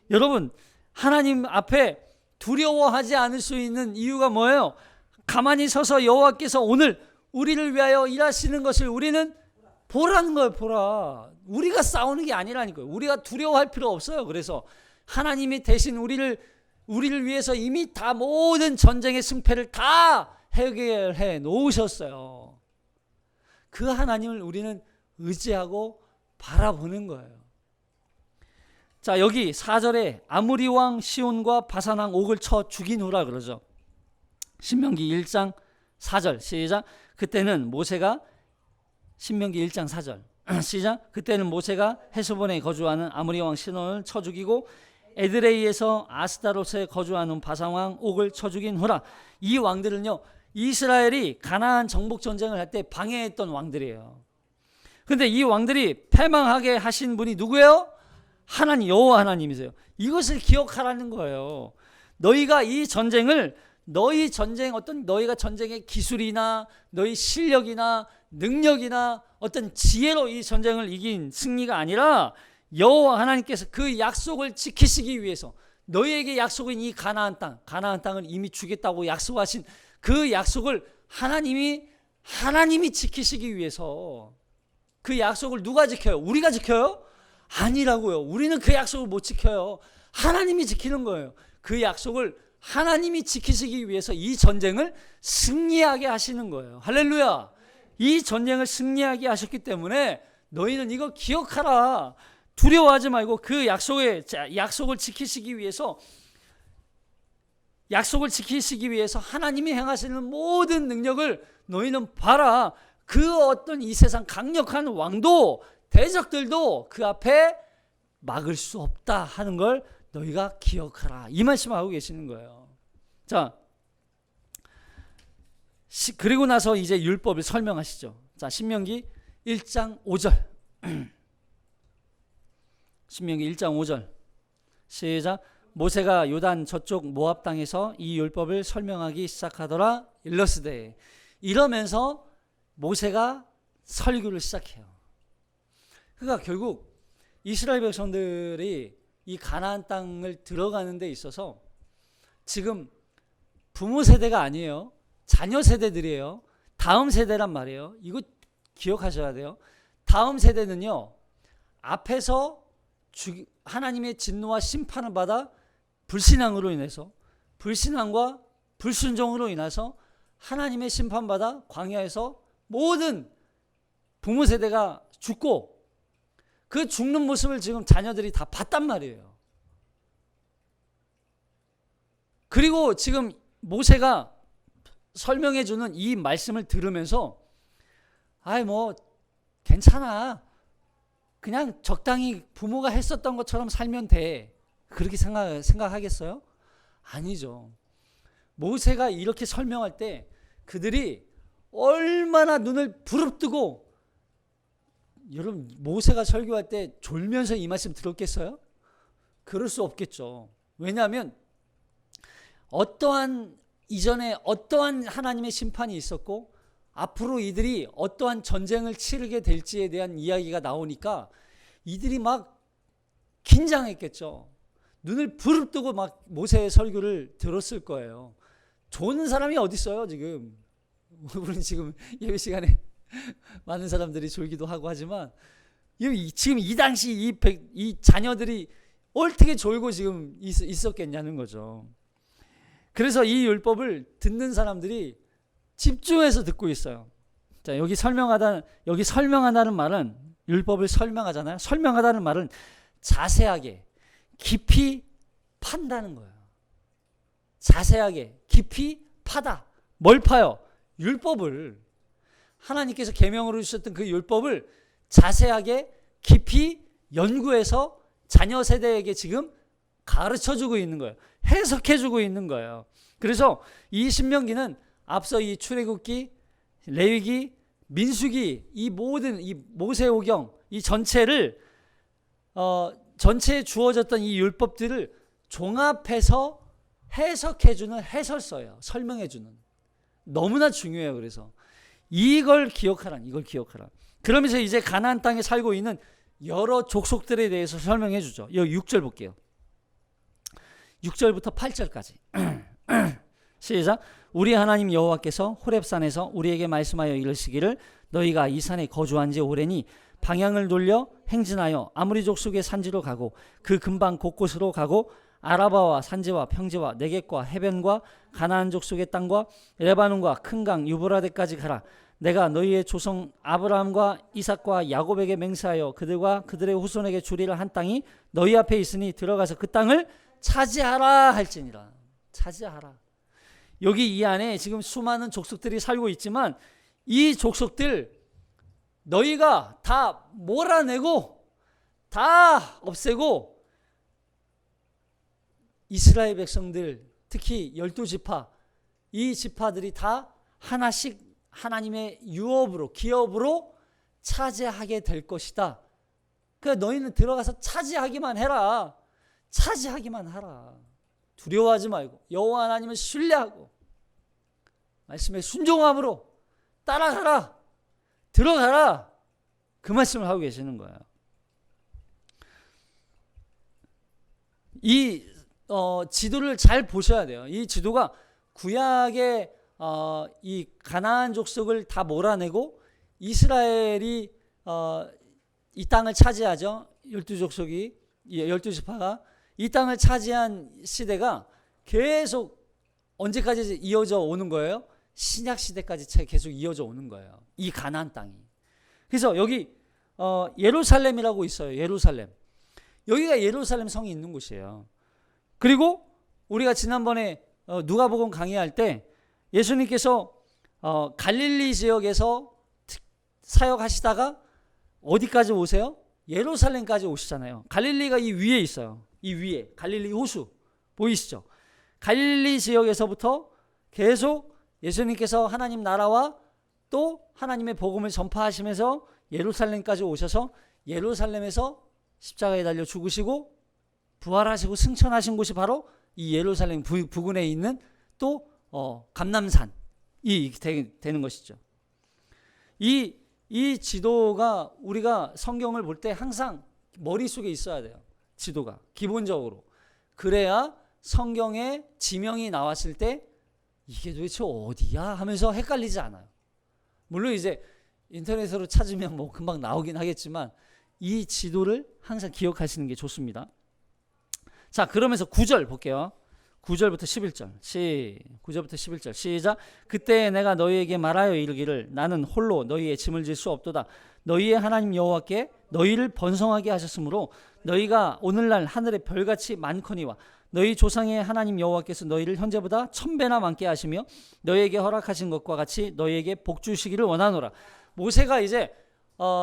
여러분, 하나님 앞에 두려워하지 않을 수 있는 이유가 뭐예요? 가만히 서서 여호와께서 오늘 우리를 위하여 일하시는 것을 우리는 보라는 거예요. 보라. 우리가 싸우는 게 아니라니까요. 우리가 두려워할 필요 없어요. 그래서 하나님이 대신 우리를 위해서 이미 다 모든 전쟁의 승패를 다 해결해 놓으셨어요. 그 하나님을 우리는 의지하고 바라보는 거예요. 자, 여기 4절에 아모리 왕 시온과 바산 왕 옥을 쳐 죽인 후라 그러죠. 신명기 1장 4절 시작. 그때는 모세가 신명기 1장 4절 시작. 그때는 모세가 헤스본에 거주하는 아모리 왕 시온을 쳐 죽이고 에드레이에서 아스타롯에 거주하는 바산 왕 옥을 쳐 죽인 후라. 이 왕들은요, 이스라엘이 가나안 정복 전쟁을 할 때 방해했던 왕들이에요. 근데 이 왕들이 패망하게 하신 분이 누구예요? 하나님, 여호와 하나님이세요. 이것을 기억하라는 거예요. 너희가 이 전쟁을 너희가 전쟁의 기술이나 너희 실력이나 능력이나 어떤 지혜로 이 전쟁을 이긴 승리가 아니라 여호와 하나님께서 그 약속을 지키시기 위해서 너희에게 약속인 이 가나안 땅을 이미 주겠다고 약속하신 그 약속을 하나님이 지키시기 위해서, 그 약속을 누가 지켜요? 우리가 지켜요? 아니라고요. 우리는 그 약속을 못 지켜요. 하나님이 지키는 거예요. 그 약속을 하나님이 지키시기 위해서 이 전쟁을 승리하게 하시는 거예요. 할렐루야. 이 전쟁을 승리하게 하셨기 때문에 너희는 이거 기억하라. 두려워하지 말고 그 약속을 지키시기 위해서 하나님이 행하시는 모든 능력을 너희는 봐라. 그 어떤 이 세상 강력한 왕도 대적들도 그 앞에 막을 수 없다 하는 걸 너희가 기억하라. 이 말씀하고 계시는 거예요. 자, 그리고 나서 이제 율법을 설명하시죠. 자, 신명기 1장 5절 신명기 1장 5절 시작. 모세가 요단 저쪽 모압 땅에서 이 율법을 설명하기 시작하더라 일러스되. 이러면서 모세가 설교를 시작해요. 그러니까 결국 이스라엘 백성들이 이 가나안 땅을 들어가는 데 있어서 지금 부모 세대가 아니에요. 자녀 세대들이에요. 다음 세대란 말이에요. 이거 기억하셔야 돼요. 다음 세대는요, 앞에서 하나님의 진노와 심판을 받아 불신앙으로 인해서, 불신앙과 불순종으로 인해서 하나님의 심판받아 광야에서 모든 부모 세대가 죽고, 그 죽는 모습을 지금 자녀들이 다 봤단 말이에요. 그리고 지금 모세가 설명해 주는 이 말씀을 들으면서 아이 뭐 괜찮아, 그냥 적당히 부모가 했었던 것처럼 살면 돼, 그렇게 생각하겠어요? 아니죠. 모세가 이렇게 설명할 때 그들이 얼마나 눈을 부릅뜨고, 여러분 모세가 설교할 때 졸면서 이 말씀 들었겠어요? 그럴 수 없겠죠. 왜냐하면 이전에 어떠한 하나님의 심판이 있었고 앞으로 이들이 어떠한 전쟁을 치르게 될지에 대한 이야기가 나오니까 이들이 막 긴장했겠죠. 눈을 부릅뜨고 막 모세의 설교를 들었을 거예요. 좋은 사람이 어디 있어요 지금. 우리는 지금 예배 시간에 많은 사람들이 졸기도 하고 하지만 지금 이 당시 이 자녀들이 어떻게 졸고 지금 있었겠냐는 거죠. 그래서 이 율법을 듣는 사람들이 집중해서 듣고 있어요. 자, 여기 설명하다는 말은, 율법을 설명하잖아요. 설명하다는 말은 자세하게 깊이 판다는 거예요. 자세하게 깊이 파다. 뭘 파요? 율법을. 하나님께서 계명으로 주셨던 그 율법을 자세하게 깊이 연구해서 자녀 세대에게 지금 가르쳐주고 있는 거예요. 해석해주고 있는 거예요. 그래서 이 신명기는 앞서 이 출애굽기, 레위기, 민수기, 이 모든 이 모세오경 이 전체를 전체에 주어졌던 이 율법들을 종합해서 해석해주는 해설서예요. 설명해주는. 너무나 중요해요. 그래서 이걸 기억하라. 그러면서 이제 가나안 땅에 살고 있는 여러 족속들에 대해서 설명해 주죠. 여기 6절 볼게요. 6절부터 8절까지. 시작. 우리 하나님 여호와께서 호렙산에서 우리에게 말씀하여 이르시기를 너희가 이 산에 거주한 지 오래니 방향을 돌려 행진하여 아무리 족속의 산지로 가고 그 근방 곳곳으로 가고 아라바와 산지와 평지와 내겝과 해변과 가나안 족속의 땅과 레바논과 큰 강 유브라데까지 가라. 내가 너희의 조상 아브라함과 이삭과 야곱에게 맹세하여 그들과 그들의 후손에게 주리라 한 땅이 너희 앞에 있으니 들어가서 그 땅을 차지하라 할지니라. 차지하라. 여기 이 안에 지금 수많은 족속들이 살고 있지만 이 족속들 너희가 다 몰아내고 다 없애고 이스라엘 백성들, 특히 12지파, 이 지파들이 다 하나씩 하나님의 유업으로, 기업으로 차지하게 될 것이다. 그러니까 너희는 들어가서 차지하기만 해라. 차지하기만 하라. 두려워하지 말고 여호와 하나님을 신뢰하고 말씀에 순종함으로 따라가라. 들어가라. 그 말씀을 하고 계시는 거예요. 이 지도를 잘 보셔야 돼요. 이 지도가 구약의 이 가나안 족속을 다 몰아내고 이스라엘이 이 땅을 차지하죠. 12족속이 12지파가 이 땅을 차지한 시대가 계속 언제까지 이어져 오는 거예요? 신약 시대까지 계속 이어져 오는 거예요. 이 가나안 땅이. 그래서 여기 예루살렘이라고 있어요. 예루살렘. 여기가 예루살렘 성이 있는 곳이에요. 그리고 우리가 지난번에 누가복음 강의할 때 예수님께서 갈릴리 지역에서 사역하시다가 어디까지 오세요? 예루살렘까지 오시잖아요. 갈릴리가 이 위에 있어요. 이 위에 갈릴리 호수 보이시죠? 갈릴리 지역에서부터 계속 예수님께서 하나님 나라와 또 하나님의 복음을 전파하시면서 예루살렘까지 오셔서 예루살렘에서 십자가에 달려 죽으시고 부활하시고 승천하신 곳이 바로 이 예루살렘 부근에 있는 또 감람산이 되는 것이죠. 이 지도가 우리가 성경을 볼 때 항상 머릿속에 있어야 돼요. 지도가 기본적으로. 그래야 성경에 지명이 나왔을 때 이게 도대체 어디야 하면서 헷갈리지 않아요. 물론 이제 인터넷으로 찾으면 뭐 금방 나오긴 하겠지만 이 지도를 항상 기억하시는 게 좋습니다. 자, 그러면서 9절 볼게요. 9절부터 11절. 9절부터 11절. 시작. 그때 내가 너희에게 말하여 이르기를 나는 홀로 너희의 짐을 질 수 없도다. 너희의 하나님 여호와께 너희를 번성하게 하셨으므로 너희가 오늘날 하늘의 별같이 많거니와 너희 조상의 하나님 여호와께서 너희를 현재보다 1000배나 많게 하시며 너희에게 허락하신 것과 같이 너희에게 복 주시기를 원하노라. 모세가 이제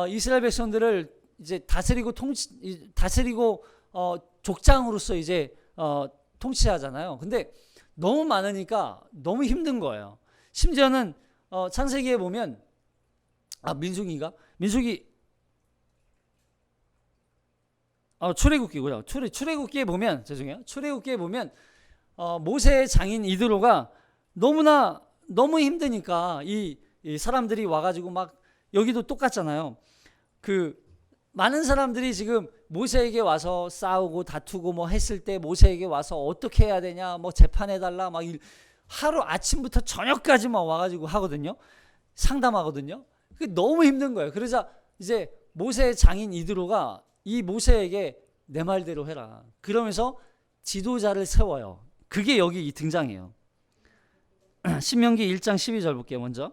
이스라엘 백성들을 이제 다스리고 족장으로서 이제 통치하잖아요. 근데 너무 많으니까 너무 힘든 거예요. 심지어는 창세기에 보면 출애굽기고요. 출애굽기에 보면 출애굽기에 보면 모세의 장인 이드로가 너무 힘드니까 이 사람들이 와가지고 막 여기도 똑같잖아요. 그 많은 사람들이 지금 모세에게 와서 싸우고 다투고 뭐 했을 때 모세에게 와서 어떻게 해야 되냐 뭐 재판해달라 막 하루 아침부터 저녁까지 막 와가지고 하거든요. 상담하거든요. 그게 너무 힘든 거예요. 그러자 이제 모세의 장인 이드로가 이 모세에게 내 말대로 해라. 그러면서 지도자를 세워요. 그게 여기 등장해요. 신명기 1장 12절 볼게요. 먼저.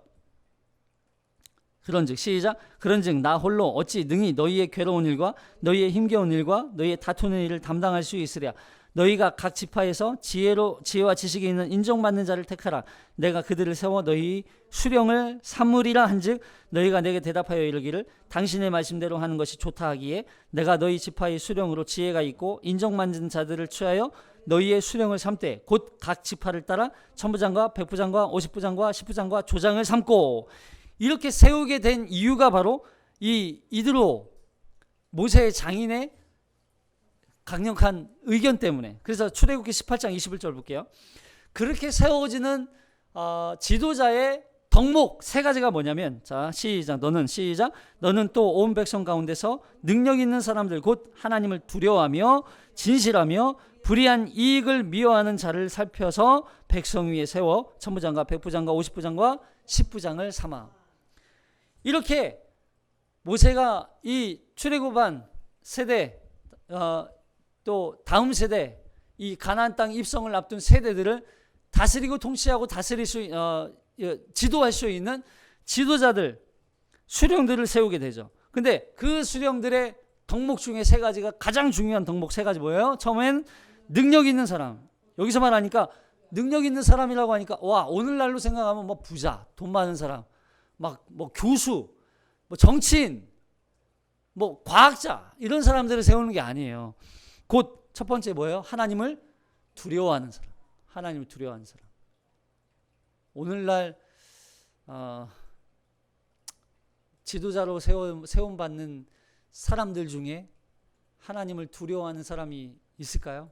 그런즉 시작. 그런즉 나 홀로 어찌 능히 너희의 괴로운 일과 너희의 힘겨운 일과 너희의 다투는 일을 담당할 수 있으랴. 너희가 각 지파에서 지혜와 지식이 있는 인정받는 자를 택하라. 내가 그들을 세워 너희 수령을 삼으리라 한즉 너희가 내게 대답하여 이르기를 당신의 말씀대로 하는 것이 좋다 하기에 내가 너희 지파의 수령으로 지혜가 있고 인정받는 자들을 취하여 너희의 수령을 삼되 곧 각 지파를 따라 천부장과 백부장과 오십부장과 십부장과 조장을 삼고 이렇게 세우게 된 이유가 바로 이 이드로 모세의 장인의 강력한 의견 때문에. 그래서 출애굽기 18장 21절 볼게요. 그렇게 세워지는 지도자의 덕목 세 가지가 뭐냐면 자 시작. 너는 또 온 백성 가운데서 능력 있는 사람들 곧 하나님을 두려워하며 진실하며 불의한 이익을 미워하는 자를 살펴서 백성 위에 세워 천부장과 백부장과 오십부장과 십부장을 삼아. 이렇게 모세가 이 출애굽한 세대 또 다음 세대 이 가나안 땅 입성을 앞둔 세대들을 다스리고 통치하고 지도할 수 있는 지도자들 수령들을 세우게 되죠. 근데 그 수령들의 덕목 중에 세 가지가 가장 중요한 덕목 세 가지 뭐예요? 처음엔 능력 있는 사람. 여기서 말하니까 능력 있는 사람이라고 하니까 와 오늘날로 생각하면 뭐 부자, 돈 많은 사람, 막 뭐 교수, 뭐 정치인, 뭐 과학자 이런 사람들을 세우는 게 아니에요. 곧 첫 번째 뭐예요? 하나님을 두려워하는 사람. 하나님을 두려워하는 사람. 오늘날 지도자로 세움받는 사람들 중에 하나님을 두려워하는 사람이 있을까요?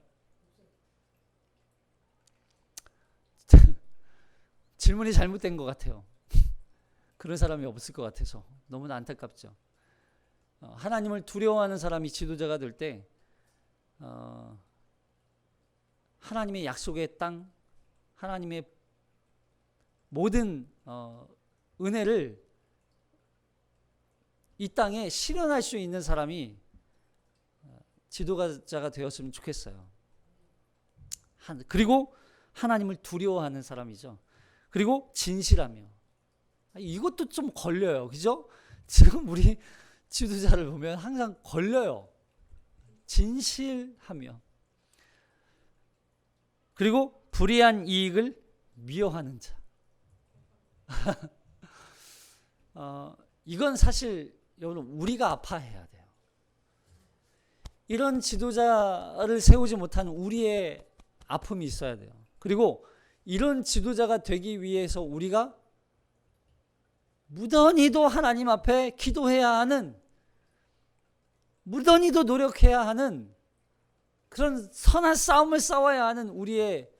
질문이 잘못된 것 같아요. 그런 사람이 없을 것 같아서 너무나 안타깝죠. 하나님을 두려워하는 사람이 지도자가 될 때 하나님의 약속의 땅, 하나님의 모든 은혜를 이 땅에 실현할 수 있는 사람이 지도자가 되었으면 좋겠어요. 그리고 하나님을 두려워하는 사람이죠. 그리고 진실하며. 이것도 좀 걸려요. 그죠? 지금 우리 지도자를 보면 항상 걸려요. 진실하며. 그리고 불의한 이익을 미워하는 자. 이건 사실 여러분 우리가 아파해야 돼요. 이런 지도자를 세우지 못한 우리의 아픔이 있어야 돼요. 그리고 이런 지도자가 되기 위해서 우리가 무던히도 하나님 앞에 기도해야 하는, 무던히도 노력해야 하는 그런 선한 싸움을 싸워야 하는 우리의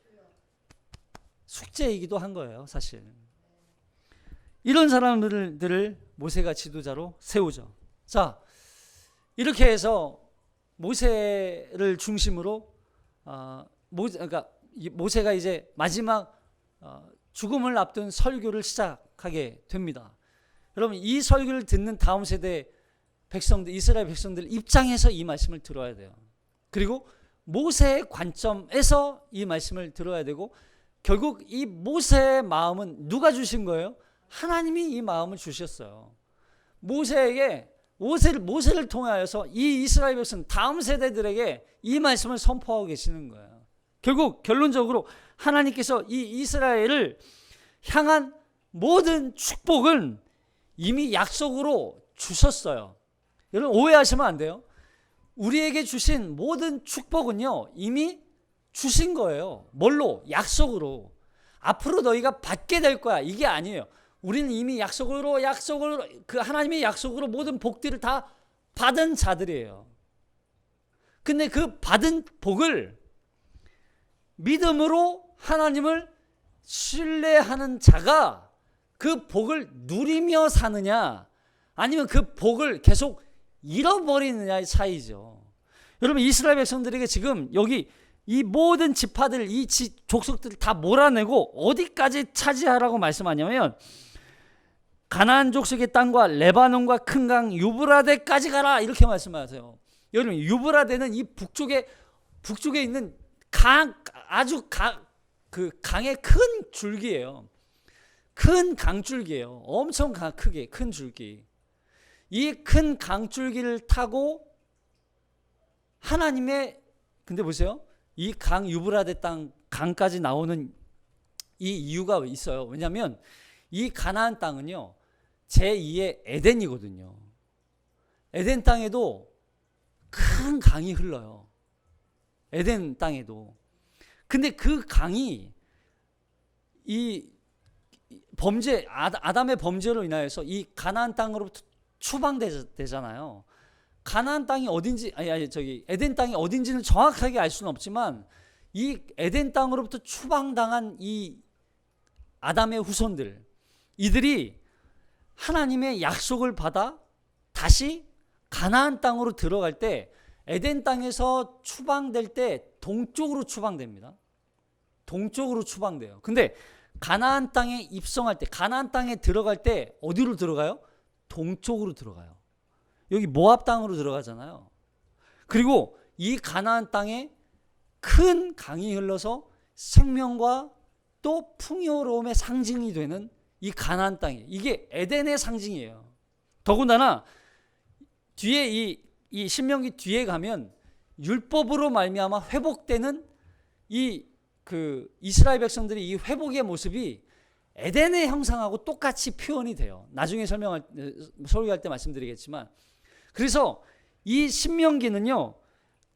숙제이기도 한 거예요, 사실. 이런 사람들을 모세가 지도자로 세우죠. 자, 이렇게 해서 모세를 중심으로 그러니까 모세가 이제 마지막 죽음을 앞둔 설교를 시작하게 됩니다. 여러분, 이 설교를 듣는 다음 세대 백성들, 이스라엘 백성들 입장에서 이 말씀을 들어야 돼요. 그리고 모세의 관점에서 이 말씀을 들어야 되고, 결국 이 모세의 마음은 누가 주신 거예요? 하나님이 이 마음을 주셨어요. 모세를 통하여서 이 이스라엘 백성 다음 세대들에게 이 말씀을 선포하고 계시는 거예요. 결국 결론적으로 하나님께서 이 이스라엘을 향한 모든 축복은 이미 약속으로 주셨어요. 여러분, 오해하시면 안 돼요. 우리에게 주신 모든 축복은요, 이미 주신 거예요. 뭘로? 약속으로. 앞으로 너희가 받게 될 거야, 이게 아니에요. 우리는 이미 약속으로 그 하나님의 약속으로 모든 복들을 다 받은 자들이에요. 근데 그 받은 복을 믿음으로 하나님을 신뢰하는 자가 그 복을 누리며 사느냐, 아니면 그 복을 계속 잃어버리느냐의 차이죠. 여러분, 이스라엘 백성들에게 지금 여기 이 모든 지파들, 이 족속들을 다 몰아내고 어디까지 차지하라고 말씀하냐면, 가나안 족속의 땅과 레바논과 큰 강 유브라데까지 가라, 이렇게 말씀하세요. 여러분, 유브라데는 이 북쪽에 있는 그 강의 큰 줄기예요. 큰 강줄기예요. 엄청 크게 큰 줄기. 이 큰 강줄기를 타고 하나님의, 근데 보세요, 이 강 유브라데 땅 강까지 나오는 이 이유가 있어요. 왜냐하면 이 가나안 땅은요, 제2의 에덴이거든요. 에덴 땅에도 큰 강이 흘러요. 에덴 땅에도. 근데 그 강이 이 범죄, 아담의 범죄로 인하여서 이 가나안 땅으로부터 추방되잖아요. 가나안 땅이 어딘지, 에덴 땅이 어딘지는 정확하게 알 수는 없지만, 이 에덴 땅으로부터 추방당한 이 아담의 후손들, 이들이 하나님의 약속을 받아 다시 가나안 땅으로 들어갈 때, 에덴 땅에서 추방될 때 동쪽으로 추방됩니다. 동쪽으로 추방돼요. 근데 가나안 땅에 입성할 때, 가나안 땅에 들어갈 때 어디로 들어가요? 동쪽으로 들어가요. 여기 모압 땅으로 들어가잖아요. 그리고 이 가나안 땅에 큰 강이 흘러서 생명과 또 풍요로움의 상징이 되는 이 가나안 땅이, 이게 에덴의 상징이에요. 더군다나 뒤에 이 신명기 뒤에 가면 율법으로 말미암아 회복되는 그 이스라엘 백성들이 이 회복의 모습이 에덴의 형상하고 똑같이 표현이 돼요. 나중에 설교할 때 말씀드리겠지만, 그래서 이 신명기는요,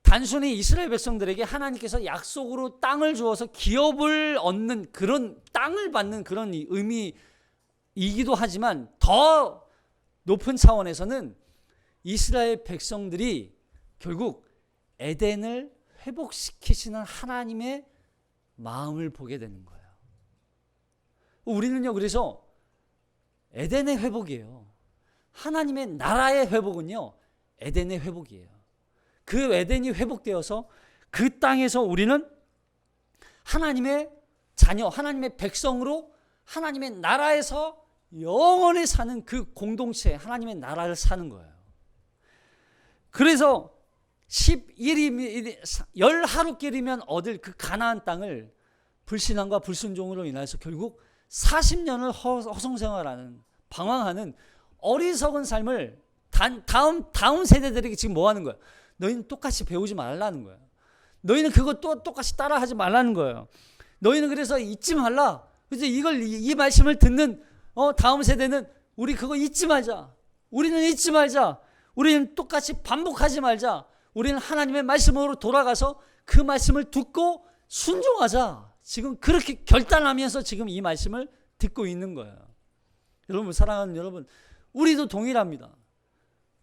단순히 이스라엘 백성들에게 하나님께서 약속으로 땅을 주어서 기업을 얻는 그런 땅을 받는 그런 의미이기도 하지만, 더 높은 차원에서는 이스라엘 백성들이 결국 에덴을 회복시키시는 하나님의 마음을 보게 되는 거예요. 우리는요, 그래서 에덴의 회복이에요. 하나님의 나라의 회복은요, 에덴의 회복이에요. 그 에덴이 회복되어서 그 땅에서 우리는 하나님의 자녀, 하나님의 백성으로 하나님의 나라에서 영원히 사는 그 공동체, 하나님의 나라를 사는 거예요. 그래서 10하루길이면 얻을 그 가나안 땅을 불신앙과 불순종으로 인해서 결국 40년을 허송생활하는, 방황하는 어리석은 삶을 다음 세대들에게 지금 뭐 하는 거예요? 너희는 똑같이 배우지 말라는 거예요. 너희는 그거 똑같이 따라하지 말라는 거예요. 너희는 그래서 잊지 말라. 그래서 이 말씀을 듣는 다음 세대는 우리 그거 잊지 말자. 우리는 잊지 말자. 우리는 똑같이 반복하지 말자. 우리는 하나님의 말씀으로 돌아가서 그 말씀을 듣고 순종하자. 지금 그렇게 결단하면서 지금 이 말씀을 듣고 있는 거예요. 여러분, 사랑하는 여러분, 우리도 동일합니다.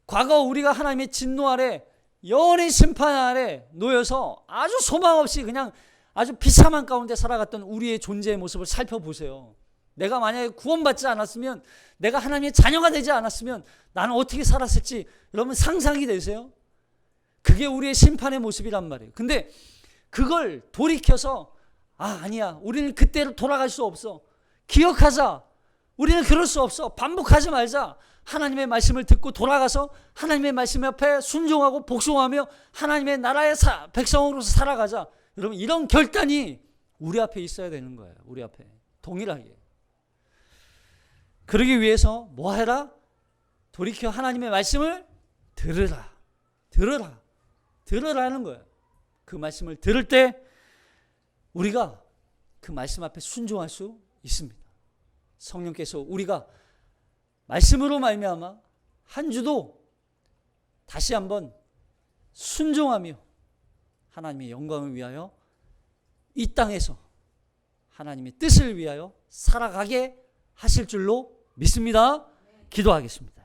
과거 우리가 하나님의 진노 아래 영원히 심판 아래 놓여서 아주 소망 없이 그냥 아주 비참한 가운데 살아갔던 우리의 존재의 모습을 살펴보세요. 내가 만약에 구원받지 않았으면, 내가 하나님의 자녀가 되지 않았으면 나는 어떻게 살았을지 여러분 상상이 되세요? 그게 우리의 심판의 모습이란 말이에요. 근데 그걸 돌이켜서 아니야, 우리는 그때로 돌아갈 수 없어, 기억하자, 우리는 그럴 수 없어, 반복하지 말자, 하나님의 말씀을 듣고 돌아가서 하나님의 말씀 앞에 순종하고 복종하며 하나님의 나라의 백성으로서 살아가자. 여러분, 이런 결단이 우리 앞에 있어야 되는 거예요. 우리 앞에 동일하게. 그러기 위해서 뭐 해라? 돌이켜 하나님의 말씀을 들으라. 들으라는 거예요. 그 말씀을 들을 때 우리가 그 말씀 앞에 순종할 수 있습니다. 성령께서 우리가 말씀으로 말미암아 한 주도 다시 한번 순종하며 하나님의 영광을 위하여 이 땅에서 하나님의 뜻을 위하여 살아가게 하실 줄로 믿습니다. 기도하겠습니다.